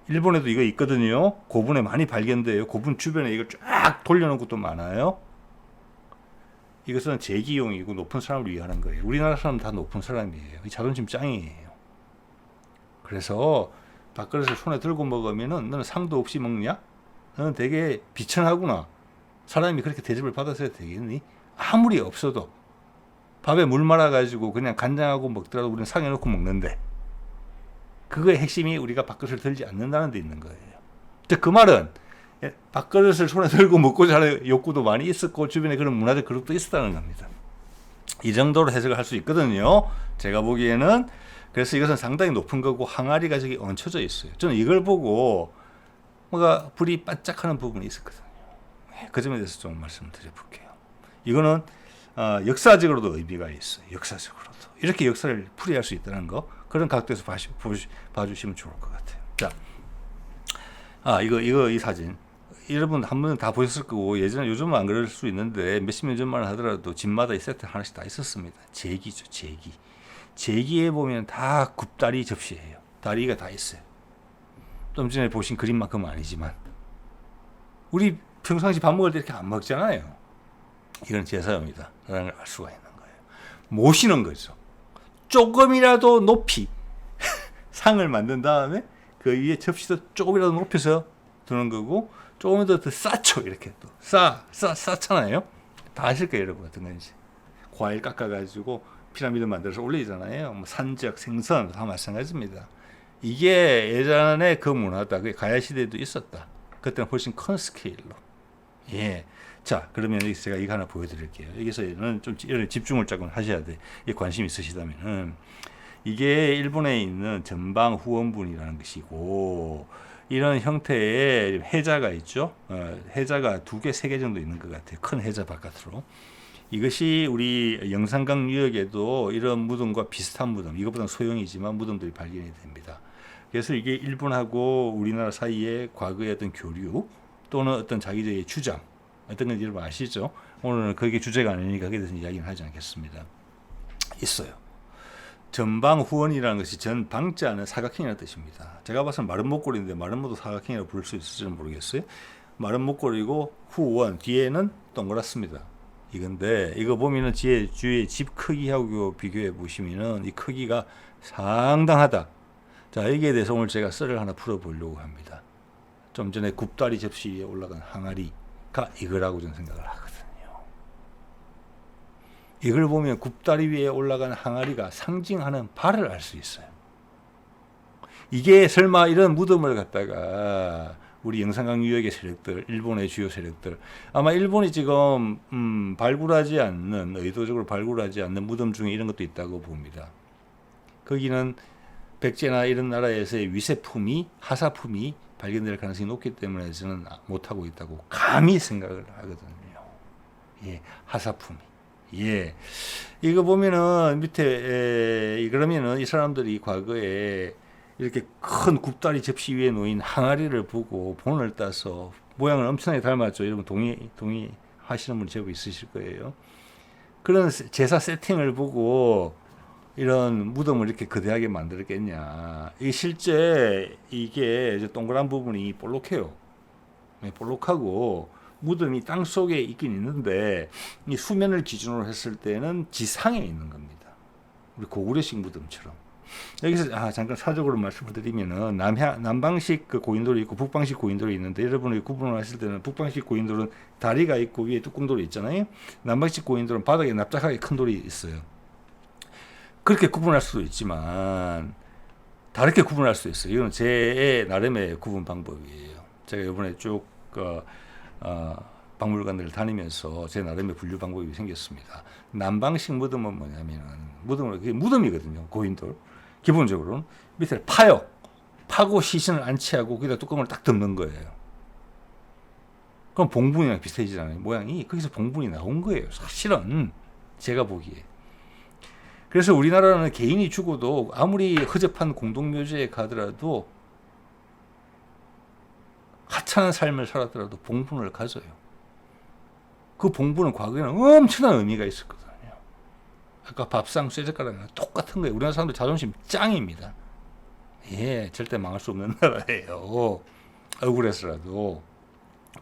일본에도 이거 있거든요. 고분에 많이 발견돼요. 고분 주변에 이걸 쫙 돌려놓은 것도 많아요. 이것은 재기용이고 높은 사람을 위하는 거예요. 우리나라 사람 다 높은 사람이에요. 자존심 짱이에요. 그래서 밥그릇을 손에 들고 먹으면은 너는 상도 없이 먹냐? 너는 되게 비천하구나. 사람이 그렇게 대접을 받아서야 되겠니? 아무리 없어도 밥에 물 말아가지고 그냥 간장하고 먹더라도 우리는 상에 넣고 먹는데, 그거의 핵심이 우리가 밥그릇을 들지 않는다는 데 있는 거예요. 그 말은 밥그릇을 손에 들고 먹고자 하는 욕구도 많이 있었고 주변에 그런 문화적 그룹도 있었다는 겁니다. 이 정도로 해석을 할 수 있거든요. 제가 보기에는. 그래서 이것은 상당히 높은 거고 항아리가 저기 얹혀져 있어요. 저는 이걸 보고 뭔가 불이 반짝하는 부분이 있었거든요. 그 점에 대해서 좀 말씀을 드려볼게요. 이거는 역사적으로도 의미가 있어요. 역사적으로도. 이렇게 역사를 풀이할 수 있다는 거, 그런 각도에서 봐주시면 좋을 것 같아요. 자, 이 사진. 여러분 한 번은 다 보셨을 거고, 요즘은 안 그럴 수 있는데 몇십 년 전만 하더라도 집마다 이 세트 하나씩 다 있었습니다. 제기죠, 제기. 제기에 보면 다 굽다리 접시예요. 다리가 다 있어요. 좀 전에 보신 그림만큼은 아니지만, 우리 평상시 밥 먹을 때 이렇게 안 먹잖아요. 이건 제사용이다 라는 걸 알 수가 있는 거예요. 모시는 거죠. 조금이라도 높이 상을 만든 다음에 그 위에 접시도 조금이라도 높여서 두는 거고, 조금 더 쌓죠. 이렇게 또 쌓잖아요. 다 아실 거예요, 여러분. 어떤 건지. 과일 깎아가지고 피라미드 만들어서 올리잖아요. 뭐 산적, 생선 다 마찬가지입니다. 이게 예전에 그 문화다. 그게 가야 시대에도 있었다. 그때는 훨씬 큰 스케일로. 예. 자, 그러면 제가 이거 하나 보여드릴게요. 여기서는 좀 이런 집중을 조금 하셔야 돼. 이 관심 있으시다면은. 이게 일본에 있는 전방 후원분이라는 것이고, 이런 형태의 해자가 있죠. 해자가 2개, 3개 정도 있는 것 같아요. 큰 해자 바깥으로. 이것이 우리 영산강 유역에도 이런 무덤과 비슷한 무덤, 이것보다는 소형이지만 무덤들이 발견이 됩니다. 그래서 이게 일본하고 우리나라 사이에 과거의 어떤 교류 또는 어떤 자기들의 주장, 어떤 건지 여러분 아시죠? 오늘은 그게 주제가 아니니까 거기에 대해서 이야기는 하지 않겠습니다. 있어요. 전방 후원이라는 것이 전방자는 사각형이라는 뜻입니다. 제가 봐서는 마른 목걸이인데 마른 목도 사각형이라고 부를 수 있을지는 모르겠어요. 마른 목걸이고 후원, 뒤에는 동그랗습니다. 이건데 이거 보면은 주위에 집 크기하고 비교해 보시면은 이 크기가 상당하다. 자, 여기에 대해서 오늘 제가 썰을 하나 풀어보려고 합니다. 좀 전에 굽다리 접시 위에 올라간 항아리가 이거라고 저는 생각을 하거든요. 이걸 보면 굽다리 위에 올라간 항아리가 상징하는 발을 알 수 있어요. 이게 설마 이런 무덤을 갖다가 우리 영산강 유역의 세력들, 일본의 주요 세력들, 아마 일본이 지금 발굴하지 않는, 의도적으로 발굴하지 않는 무덤 중에 이런 것도 있다고 봅니다. 거기는 백제나 이런 나라에서의 위세품이, 하사품이 발견될 가능성이 높기 때문에 저는 못하고 있다고 감히 생각을 하거든요. 예, 하사품이. 예, 이거 보면은 밑에 그러면은 이 사람들이 과거에 이렇게 큰 굽다리 접시 위에 놓인 항아리를 보고 본을 따서 모양을 엄청나게 닮았죠. 여러분 동의하시는 분 제법 있으실 거예요. 그런 제사 세팅을 보고 이런 무덤을 이렇게 거대하게 만들었겠냐? 이 실제 이게 동그란 부분이 볼록해요. 볼록하고 무덤이 땅 속에 있긴 있는데 이 수면을 기준으로 했을 때는 지상에 있는 겁니다. 우리 고구려식 무덤처럼. 여기서 잠깐 사적으로 말씀을 드리면은 남방식 그 고인돌이 있고 북방식 고인돌이 있는데, 여러분이 구분을 하실 때는 북방식 고인돌은 다리가 있고 위에 뚜껑돌이 있잖아요. 남방식 고인돌은 바닥에 납작하게 큰 돌이 있어요. 그렇게 구분할 수도 있지만 다르게 구분할 수도 있어요. 이건 제 나름의 구분 방법이에요. 제가 이번에 쭉 박물관들을 다니면서 제 나름의 분류 방법이 생겼습니다. 남방식 무덤은 뭐냐면 그게 무덤이거든요. 고인돌. 기본적으로는 밑에 파고 시신을 안치하고 거기다 뚜껑을 딱 덮는 거예요. 그럼 봉분이랑 비슷해지잖아요. 모양이. 거기서 봉분이 나온 거예요. 사실은 제가 보기에. 그래서 우리나라는 개인이 죽어도 아무리 허접한 공동묘지에 가더라도 하찮은 삶을 살았더라도 봉분을 가져요. 그 봉분은 과거에는 엄청난 의미가 있었거든요. 아까 밥상 쇠젓가락이랑 똑같은 거예요. 우리나라 사람들 자존심 짱입니다. 예, 절대 망할 수 없는 나라예요. 억울해서라도.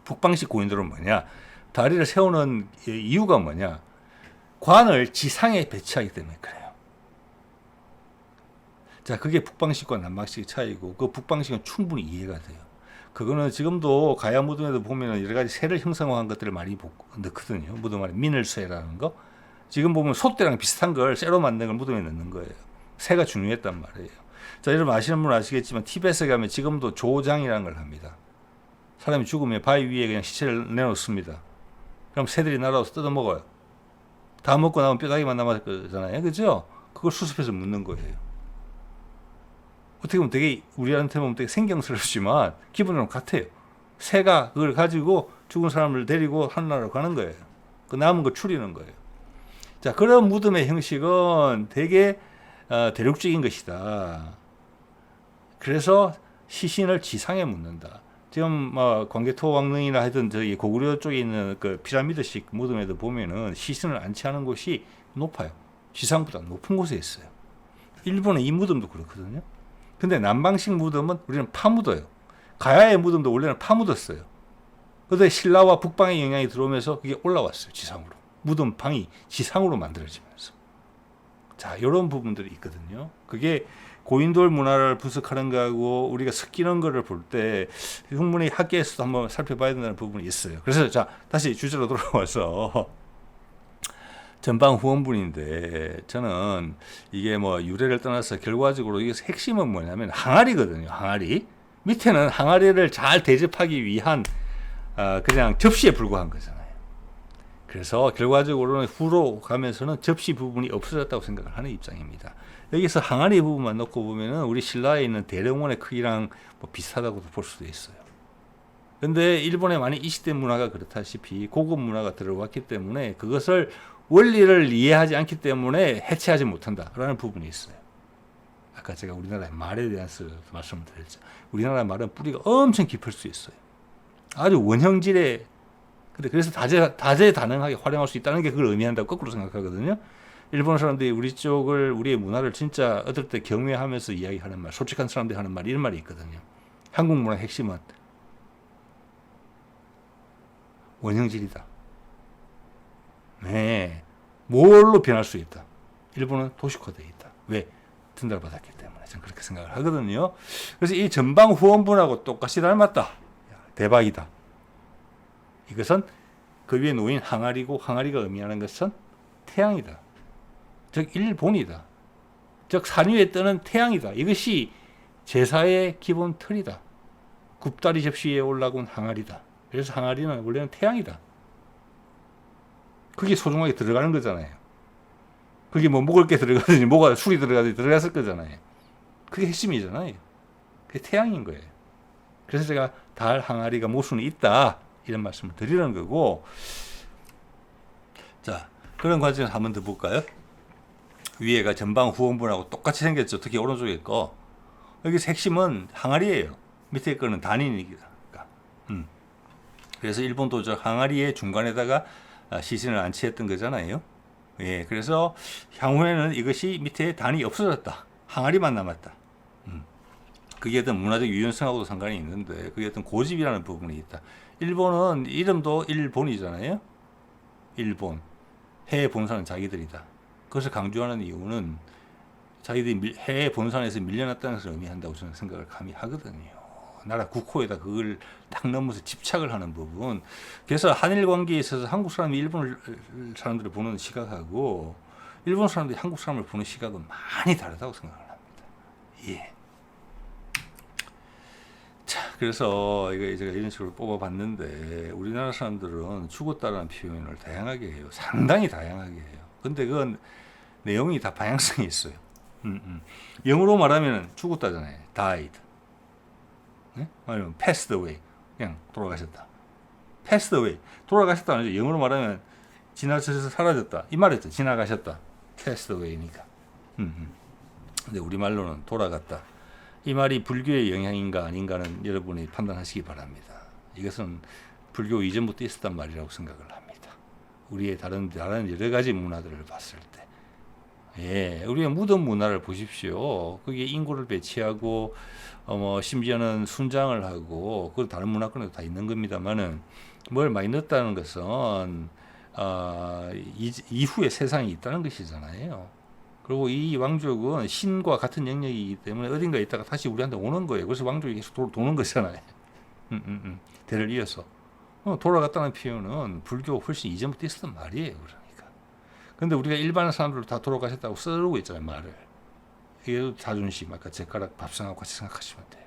북방식 고인돌은 뭐냐? 다리를 세우는 이유가 뭐냐? 관을 지상에 배치하기 때문에 그래요. 자, 그게 북방식과 남방식의 차이고, 그 북방식은 충분히 이해가 돼요. 그거는 지금도 가야 무덤에도 보면 여러 가지 새를 형상화한 것들을 많이 넣거든요. 무덤 안에 미늘쇠라는 거. 지금 보면 솥대랑 비슷한 걸 쇠로 만든 걸 무덤에 넣는 거예요. 새가 중요했단 말이에요. 자, 여러분 아시는 분은 아시겠지만 티베트에 가면 지금도 조장이라는 걸 합니다. 사람이 죽으면 바위 위에 그냥 시체를 내놓습니다. 그럼 새들이 날아와서 뜯어먹어요. 다 먹고 나면 뼈다귀만 남았을 거잖아요. 그죠? 그걸 수습해서 묻는 거예요. 어떻게 보면 되게 우리한테 보면 되게 생경스럽지만 기분으로는 같아요. 새가 그걸 가지고 죽은 사람을 데리고 하늘나라로 가는 거예요. 그 남은 거 추리는 거예요. 자, 그런 무덤의 형식은 되게 대륙적인 것이다. 그래서 시신을 지상에 묻는다. 지금 광개토 왕릉이나 하여튼 저기 고구려 쪽에 있는 그 피라미드식 무덤에도 보면은 시신을 안치하는 곳이 높아요. 지상보다 높은 곳에 있어요. 일본의 이 무덤도 그렇거든요. 근데 남방식 무덤은 우리는 파묻어요. 가야의 무덤도 원래는 파묻었어요. 그런데 신라와 북방의 영향이 들어오면서 그게 올라왔어요. 지상으로. 무덤 방이 지상으로 만들어지면서. 자, 이런 부분들이 있거든요. 그게 고인돌 문화를 분석하는 거하고 우리가 섞이는 거를 볼 때 충분히 학계에서도 한번 살펴봐야 된다는 부분이 있어요. 그래서 자, 다시 주제로 돌아와서 전방 후원분인데 저는 이게 뭐 유래를 떠나서 결과적으로 이게 핵심은 뭐냐면 항아리거든요. 항아리. 밑에는 항아리를 잘 대접하기 위한 그냥 접시에 불과한 거잖아요. 그래서 결과적으로는 후로 가면서는 접시 부분이 없어졌다고 생각을 하는 입장입니다. 여기서 항아리 부분만 놓고 보면은 우리 신라에 있는 대릉원의 크기랑 뭐 비슷하다고도 볼 수도 있어요. 근데 일본에 많이 이식된 문화가 그렇다시피 고급 문화가 들어왔기 때문에 그것을 원리를 이해하지 않기 때문에 해체하지 못한다라는 부분이 있어요. 아까 제가 우리나라의 말에 대해서 말씀을 드렸죠. 우리나라 말은 뿌리가 엄청 깊을 수 있어요. 아주 원형질의 근데 그래서 다재다능하게 활용할 수 있다는 게 그걸 의미한다고 거꾸로 생각하거든요. 일본 사람들이 우리 쪽을 우리의 문화를 진짜 어떨 때 경외하면서 이야기하는 말, 솔직한 사람들이 하는 말 이런 말이 있거든요. 한국 문화의 핵심은 원형질이다. 네, 뭘로 변할 수 있다. 일본은 도식화되어 있다. 왜? 전달받았기 때문에 저는 그렇게 생각을 하거든요. 그래서 이 전방 후원분하고 똑같이 닮았다. 대박이다. 이것은 그 위에 놓인 항아리고 항아리가 의미하는 것은 태양이다. 즉 일본이다. 즉 산 위에 뜨는 태양이다. 이것이 제사의 기본 틀이다. 굽다리 접시 위에 올라온 항아리다. 그래서 항아리는 원래는 태양이다. 그게 소중하게 들어가는 거잖아요. 그게 뭐 먹을 게 들어가든지 뭐가 술이 들어가든지 들어갔을 거잖아요. 그게 핵심이잖아요. 그게 태양인 거예요. 그래서 제가 달 항아리가 모순이 있다. 이런 말씀을 드리는 거고. 자, 그런 관점에서 한 번 더 볼까요? 위에가 전방 후원분하고 똑같이 생겼죠. 특히 오른쪽에 거. 여기서 핵심은 항아리예요. 밑에 거는 단인이기다. 그래서 일본도 저 항아리의 중간에다가 시신을 안치했던 거잖아요. 예, 그래서 향후에는 이것이 밑에 단이 없어졌다. 항아리만 남았다. 그게 어떤 문화적 유연성하고도 상관이 있는데 그게 어떤 고집이라는 부분이 있다. 일본은 이름도 일본이잖아요. 일본. 해외 본사는 자기들이다. 그것을 강조하는 이유는 자기들이 해외 본산에서 밀려났다는 것을 의미한다고 저는 생각을 감히 하거든요. 나라 국호에다 그걸 딱 넘어서 집착을 하는 부분. 그래서 한일 관계에 있어서 한국 사람이 일본 사람들을 보는 시각하고 일본 사람들이 한국 사람을 보는 시각은 많이 다르다고 생각을 합니다. 예. 자, 그래서 이거 제가 이런 식으로 뽑아봤는데 우리나라 사람들은 죽었다라는 표현을 다양하게 해요. 상당히 다양하게 해요. 근데 그건 내용이 다 방향성이 있어요. 영어로 말하면 죽었다잖아요. died. 네? 아니면 passed away. 그냥 돌아가셨다. passed away. 돌아가셨다. 아니죠. 영어로 말하면 지나쳐서 사라졌다. 이 말이죠. 지나가셨다. passed away니까. 근데 우리말로는 돌아갔다. 이 말이 불교의 영향인가 아닌가는 여러분이 판단하시기 바랍니다. 이것은 불교 이전부터 있었단 말이라고 생각을 합니다. 우리의 다른 여러 가지 문화들을 봤을 때. 예, 우리의 무덤 문화를 보십시오. 그게 인구를 배치하고, 심지어는 순장을 하고, 그 다른 문화권에도 다 있는 겁니다만은, 뭘 많이 넣었다는 것은, 이후에 세상이 있다는 것이잖아요. 그리고 이 왕족은 신과 같은 영역이기 때문에 어딘가에 있다가 다시 우리한테 오는 거예요. 그래서 왕족이 계속 도는 거잖아요. 대를 이어서 돌아갔다는 표현은 불교 훨씬 이전부터 있었던 말이에요. 그러니까. 근데 우리가 일반 사람들 다 돌아가셨다고 쓰고 있잖아요, 말을. 이게 자존심, 아까 젓가락 밥상하고 같이 생각하시면 돼요.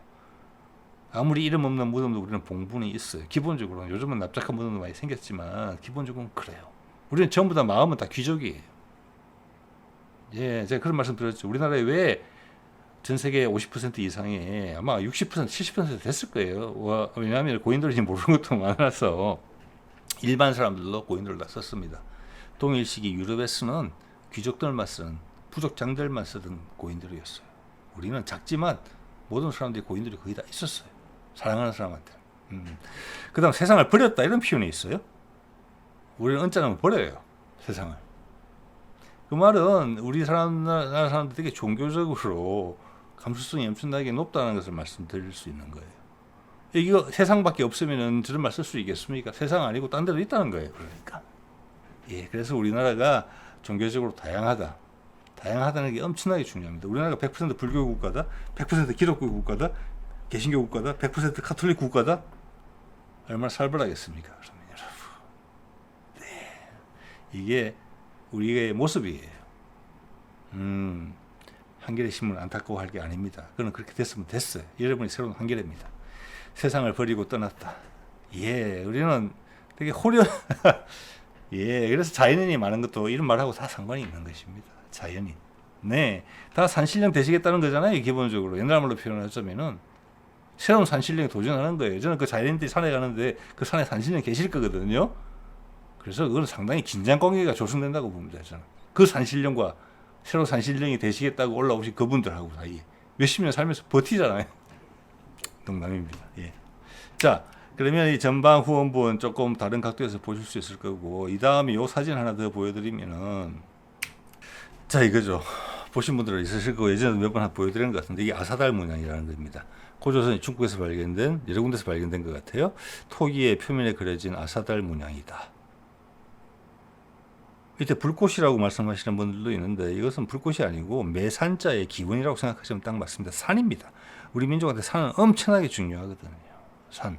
아무리 이름 없는 무덤도 우리는 봉분이 있어요. 기본적으로 요즘은 납작한 무덤도 많이 생겼지만 기본적으로는 그래요. 우리는 전부 다 마음은 다 귀족이에요. 예, 제가 그런 말씀 드렸죠. 우리나라에 왜 전 세계 50% 이상의 아마 60%, 70% 됐을 거예요. 왜냐하면 고인들이 모르는 것도 많아서 일반 사람들도 고인들을 다 썼습니다. 동일시기 유럽에서는 귀족들만 쓰는 부족장들만 쓰던 고인들이었어요. 우리는 작지만 모든 사람들이 고인들이 거의 다 있었어요. 사랑하는 사람한테. 그 다음 세상을 버렸다 이런 표현이 있어요. 우리는 언짢으면 버려요. 세상을. 그 말은 우리 나라 사람들 되게 종교적으로 감수성이 엄청나게 높다는 것을 말씀드릴 수 있는 거예요. 이거 세상밖에 없으면 저런 말 쓸 수 있겠습니까? 세상 아니고 딴 데도 있다는 거예요. 그러니까. 예, 그래서 우리나라가 종교적으로 다양하다는 게 엄청나게 중요합니다. 우리나라가 100% 불교 국가다, 100% 기독교 국가다, 개신교 국가다, 100% 카톨릭 국가다. 얼마나 살벌하겠습니까? 그러면 여러분. 네, 이게 우리의 모습이에요. 한겨레 신문 안타까워할 게 아닙니다. 그는 그렇게 됐으면 됐어요. 여러분이 새로운 한겨레입니다. 세상을 버리고 떠났다. 예, 우리는 되게 호련. 예, 그래서 자연인이 많은 것도 이런 말하고 다 상관이 있는 것입니다. 자연인. 네, 다 산신령 되시겠다는 거잖아요. 기본적으로 옛날 말로 표현하자면은 새로운 산신령에 도전하는 거예요. 저는 그 자연인들이 산에 가는데 그 산에 산신령 계실 거거든요. 그래서 그건 상당히 긴장 관계가 조성된다고 봅니다. 저는 그 산신령과 새로 산신령이 되시겠다고 올라오신 그분들하고 사이에 몇십 년 살면서 버티잖아요. 농담입니다. 예. 자, 그러면 이 전방 후원분 조금 다른 각도에서 보실 수 있을 거고, 이 다음에 요 사진 하나 더 보여드리면은, 자, 이거죠. 보신 분들은 있으실 거고, 예전에 몇 번 보여드린 것 같은데, 이게 아사달 문양이라는 겁니다. 고조선이 중국에서 발견된, 여러 군데서 발견된 것 같아요. 토기의 표면에 그려진 아사달 문양이다. 이때 불꽃이라고 말씀하시는 분들도 있는데 이것은 불꽃이 아니고 매산자의 기원이라고 생각하시면 딱 맞습니다. 산입니다. 우리 민족한테 산은 엄청나게 중요하거든요. 산.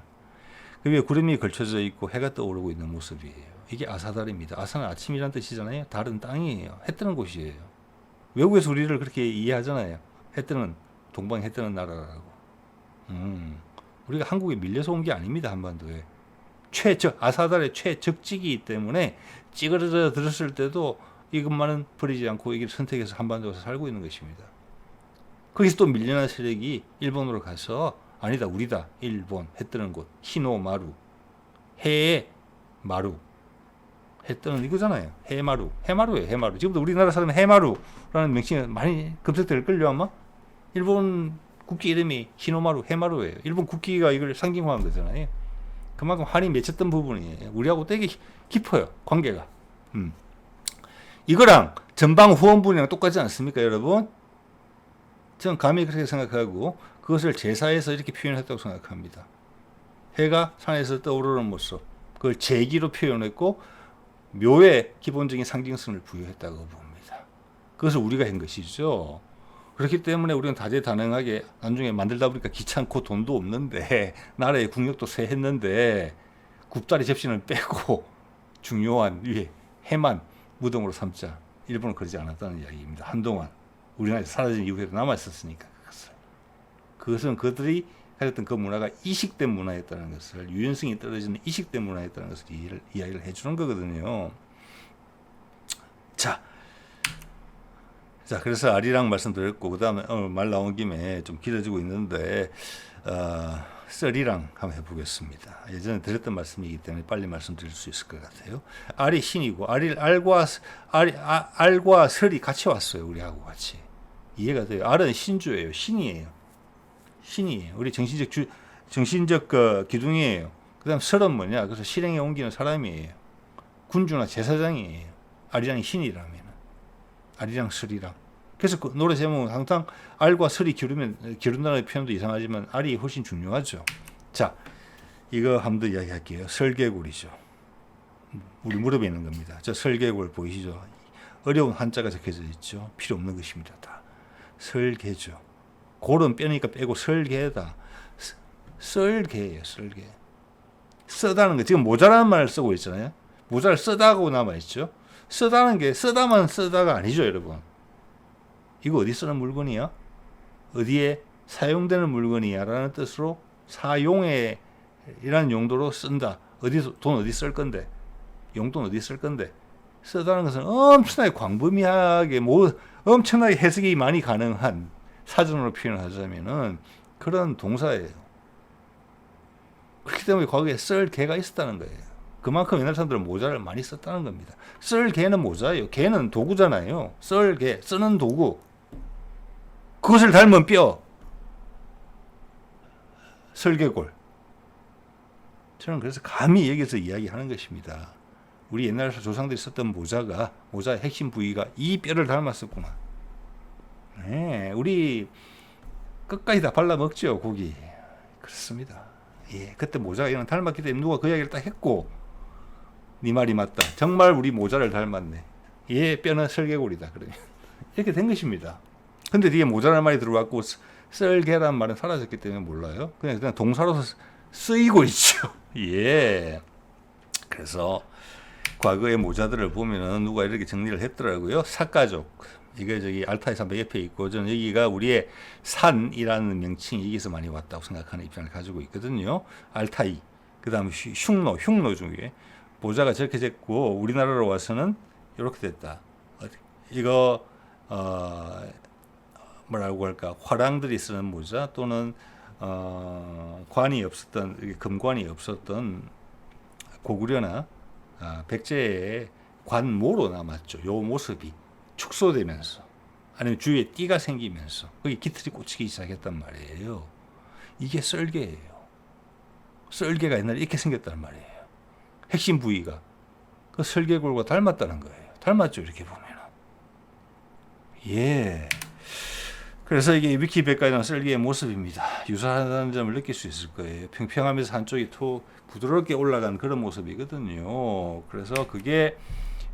그 위에 구름이 걸쳐져 있고 해가 떠오르고 있는 모습이에요. 이게 아사달입니다. 아사는 아침이란 뜻이잖아요. 달은 땅이에요. 해 뜨는 곳이에요. 외국에서 우리를 그렇게 이해하잖아요. 해 뜨는 동방 해 뜨는 나라라고. 우리가 한국에 밀려서 온 게 아닙니다. 한반도에. 아사달의 최적지이기 때문에 찌그러져 들었을 때도 이것만은 버리지 않고 이걸 선택해서 한반도에서 살고 있는 것입니다. 거기서 또 밀려난 세력이 일본으로 가서 아니다 우리다 일본 해 뜨는 곳 히노마루 해의 마루 해 뜨는 이거잖아요. 해마루예요. 해마루. 지금도 우리나라 사람은 해마루라는 명칭이 많이 검색될 걸요 아마. 일본 국기 이름이 히노마루 해마루예요. 일본 국기가 이걸 상징화한 거잖아요. 그만큼 한이 맺혔던 부분이에요. 우리하고 되게 깊어요. 관계가. 이거랑 전방 후원분이랑 똑같지 않습니까, 여러분? 저는 감히 그렇게 생각하고 그것을 제사에서 이렇게 표현했다고 생각합니다. 해가 산에서 떠오르는 모습, 그걸 제기로 표현했고 묘의 기본적인 상징성을 부여했다고 봅니다. 그것을 우리가 한 것이죠. 그렇기 때문에 우리는 다재다능하게 나중에 만들다 보니까 귀찮고 돈도 없는데 나라의 국력도 쇠했는데 굽다리 접시는 빼고 중요한 위에 해만 무덤으로 삼자. 일본은 그러지 않았다는 이야기입니다. 한동안 우리나라에서 사라진 이후에도 남아있었으니까 그것은 그들이 가졌던 그 문화가 이식된 문화였다는 것을 유연성이 떨어지는 이식된 문화였다는 것을 이야기를 해주는 거거든요. 자, 그래서 아리랑 말씀드렸고 그 다음에 말 나온 김에 좀 길어지고 있는데 썰이랑 한번 해보겠습니다. 예전에 드렸던 말씀이기 때문에 빨리 말씀드릴 수 있을 것 같아요. 알이 신이고 알과 설이 같이 왔어요. 우리하고 같이 이해가 돼요. 알은 신주예요. 신이에요. 우리 정신적 그 기둥이에요. 그 다음 설은 뭐냐? 그래서 실행에 옮기는 사람이에요. 군주나 제사장이에요. 아리랑이 신이라면 알이랑 설이랑. 그래서 그 노래 제목은 항상 알과 설이 기른다는 표현도 이상하지만 알이 훨씬 중요하죠. 자, 이거 한번 더 이야기할게요. 설개구리죠. 우리 무릎에 있는 겁니다. 저 설계골 보이시죠? 어려운 한자가 적혀져 있죠. 필요 없는 것입니다. 다 설계죠. 골은 뼈니까 빼고 설계다. 썰개예요. 설계. 쓰다는 거 지금 모자라는 말을 쓰고 있잖아요. 모자를 쓰다고 남아 있죠. 쓰다는 게 쓰다만 쓰다가 아니죠, 여러분. 이거 어디 쓰는 물건이야? 어디에 사용되는 물건이야라는 뜻으로 사용에 이란 용도로 쓴다. 돈 어디 쓸 건데? 용돈 어디 쓸 건데? 쓰다는 것은 엄청나게 광범위하게 엄청나게 해석이 많이 가능한 사전으로 표현하자면은 그런 동사예요. 그렇기 때문에 과거에 썰 개가 있었다는 거예요. 그만큼 옛날 사람들은 모자를 많이 썼다는 겁니다. 썰 개는 모자예요. 개는 도구잖아요. 썰 개, 쓰는 도구. 그것을 닮은 뼈. 설계골. 저는 그래서 감히 여기서 이야기하는 것입니다. 우리 옛날 조상들이 썼던 모자의 핵심 부위가 이 뼈를 닮았었구나. 네, 우리 끝까지 다 발라 먹죠, 고기. 그렇습니다. 예, 그때 모자가 이랑 닮았기 때문에 누가 그 이야기를 딱 했고, 네 말이 맞다. 정말 우리 모자를 닮았네. 얘 뼈는 설계골이다. 그러면 이렇게 된 것입니다. 근데 뒤에 모자라는 말이 들어왔고 썰개라는 말은 사라졌기 때문에 몰라요. 그냥 동사로서 쓰이고 있죠. 예. 그래서 과거의 모자들을 보면은 누가 이렇게 정리를 했더라고요. 삭가족. 이게 저기 알타이 산맥 옆에 있고, 저는 여기가 우리의 산이라는 명칭이 여기서 많이 왔다고 생각하는 입장을 가지고 있거든요. 알타이. 그 다음에 흉노 중에 모자가 저렇게 됐고, 우리나라로 와서는 이렇게 됐다. 이거, 뭐라고 할까, 화랑들이 쓰는 모자 또는 관이 없었던, 금관이 없었던 고구려나 백제의 관모로 남았죠. 요 모습이 축소되면서 아니면 주위에 띠가 생기면서 거기 깃털이 꽂히기 시작했단 말이에요. 이게 썰개예요. 썰개가 옛날에 이렇게 생겼단 말이에요. 핵심 부위가 그 설계골과 닮았다는 거예요. 닮았죠, 이렇게 보면은. 예. 그래서 이게 위키백과에 나온 썰기의 모습입니다. 유사하다는 점을 느낄 수 있을 거예요. 평평하면서 한쪽이 부드럽게 올라간 그런 모습이거든요. 그래서 그게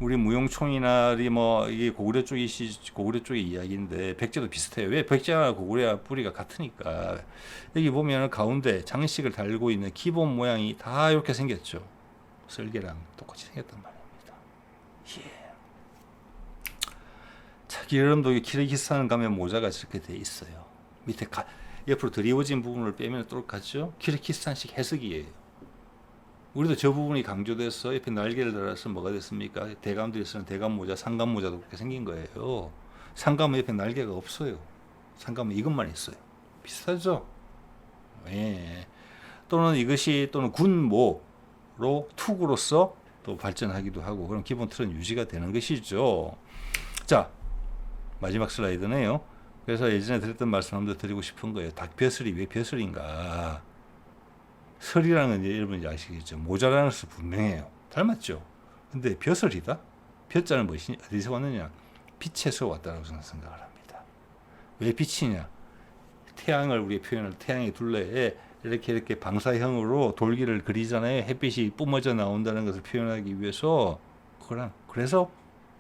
우리 무용총이나 이게 고구려 쪽의 이야기인데 백제도 비슷해요. 왜? 백제와 고구려 뿌리가 같으니까. 여기 보면 가운데 장식을 달고 있는 기본 모양이 다 이렇게 생겼죠. 썰개랑 똑같이 생겼단 말입니다. 예. 여러분도 키르기스탄 가면 모자가 저렇게 돼 있어요. 밑에 옆으로 드리워진 부분을 빼면 똑같죠. 키르기스탄식 해석이에요. 우리도 저 부분이 강조돼서 옆에 날개를 달아서 뭐가 됐습니까? 대감들이 쓰는 대감 모자, 상감 모자도 그렇게 생긴 거예요. 상감은 옆에 날개가 없어요. 상감은 이것만 있어요. 비슷하죠? 예. 또는 군모로 투구로서 또 발전하기도 하고, 그럼 기본 틀은 유지가 되는 것이죠. 자, 마지막 슬라이드네요. 그래서 예전에 드렸던 말씀 한번 더 드리고 싶은 거예요. 닭벼슬이 왜 벼슬인가? 설이라는 건 여러분이 아시겠죠. 모자라는 것은 분명해요. 닮았죠. 근데 벼슬이다? 벼자는 어디서 왔느냐? 빛에서 왔다고 저는 생각을 합니다. 왜 빛이냐? 태양을 우리 표현을 태양의 둘레에 이렇게 방사형으로 돌기를 그리잖아요. 햇빛이 뿜어져 나온다는 것을 표현하기 위해서 그래서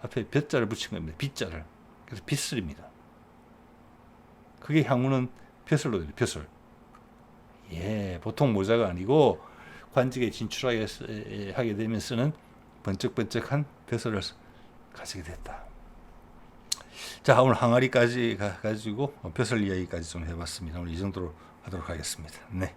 앞에 벼자를 붙인 겁니다. 빛자를. 그래서 빗슬입니다. 그게 향후는 벼슬로 돼요. 벼슬. 예, 보통 모자가 아니고 관직에 진출하게 하게 되면 쓰는 번쩍번쩍한 벼슬을 가지게 됐다. 자, 오늘 항아리까지 가지고 벼슬 이야기까지 좀 해봤습니다. 오늘 이 정도로 하도록 하겠습니다. 네.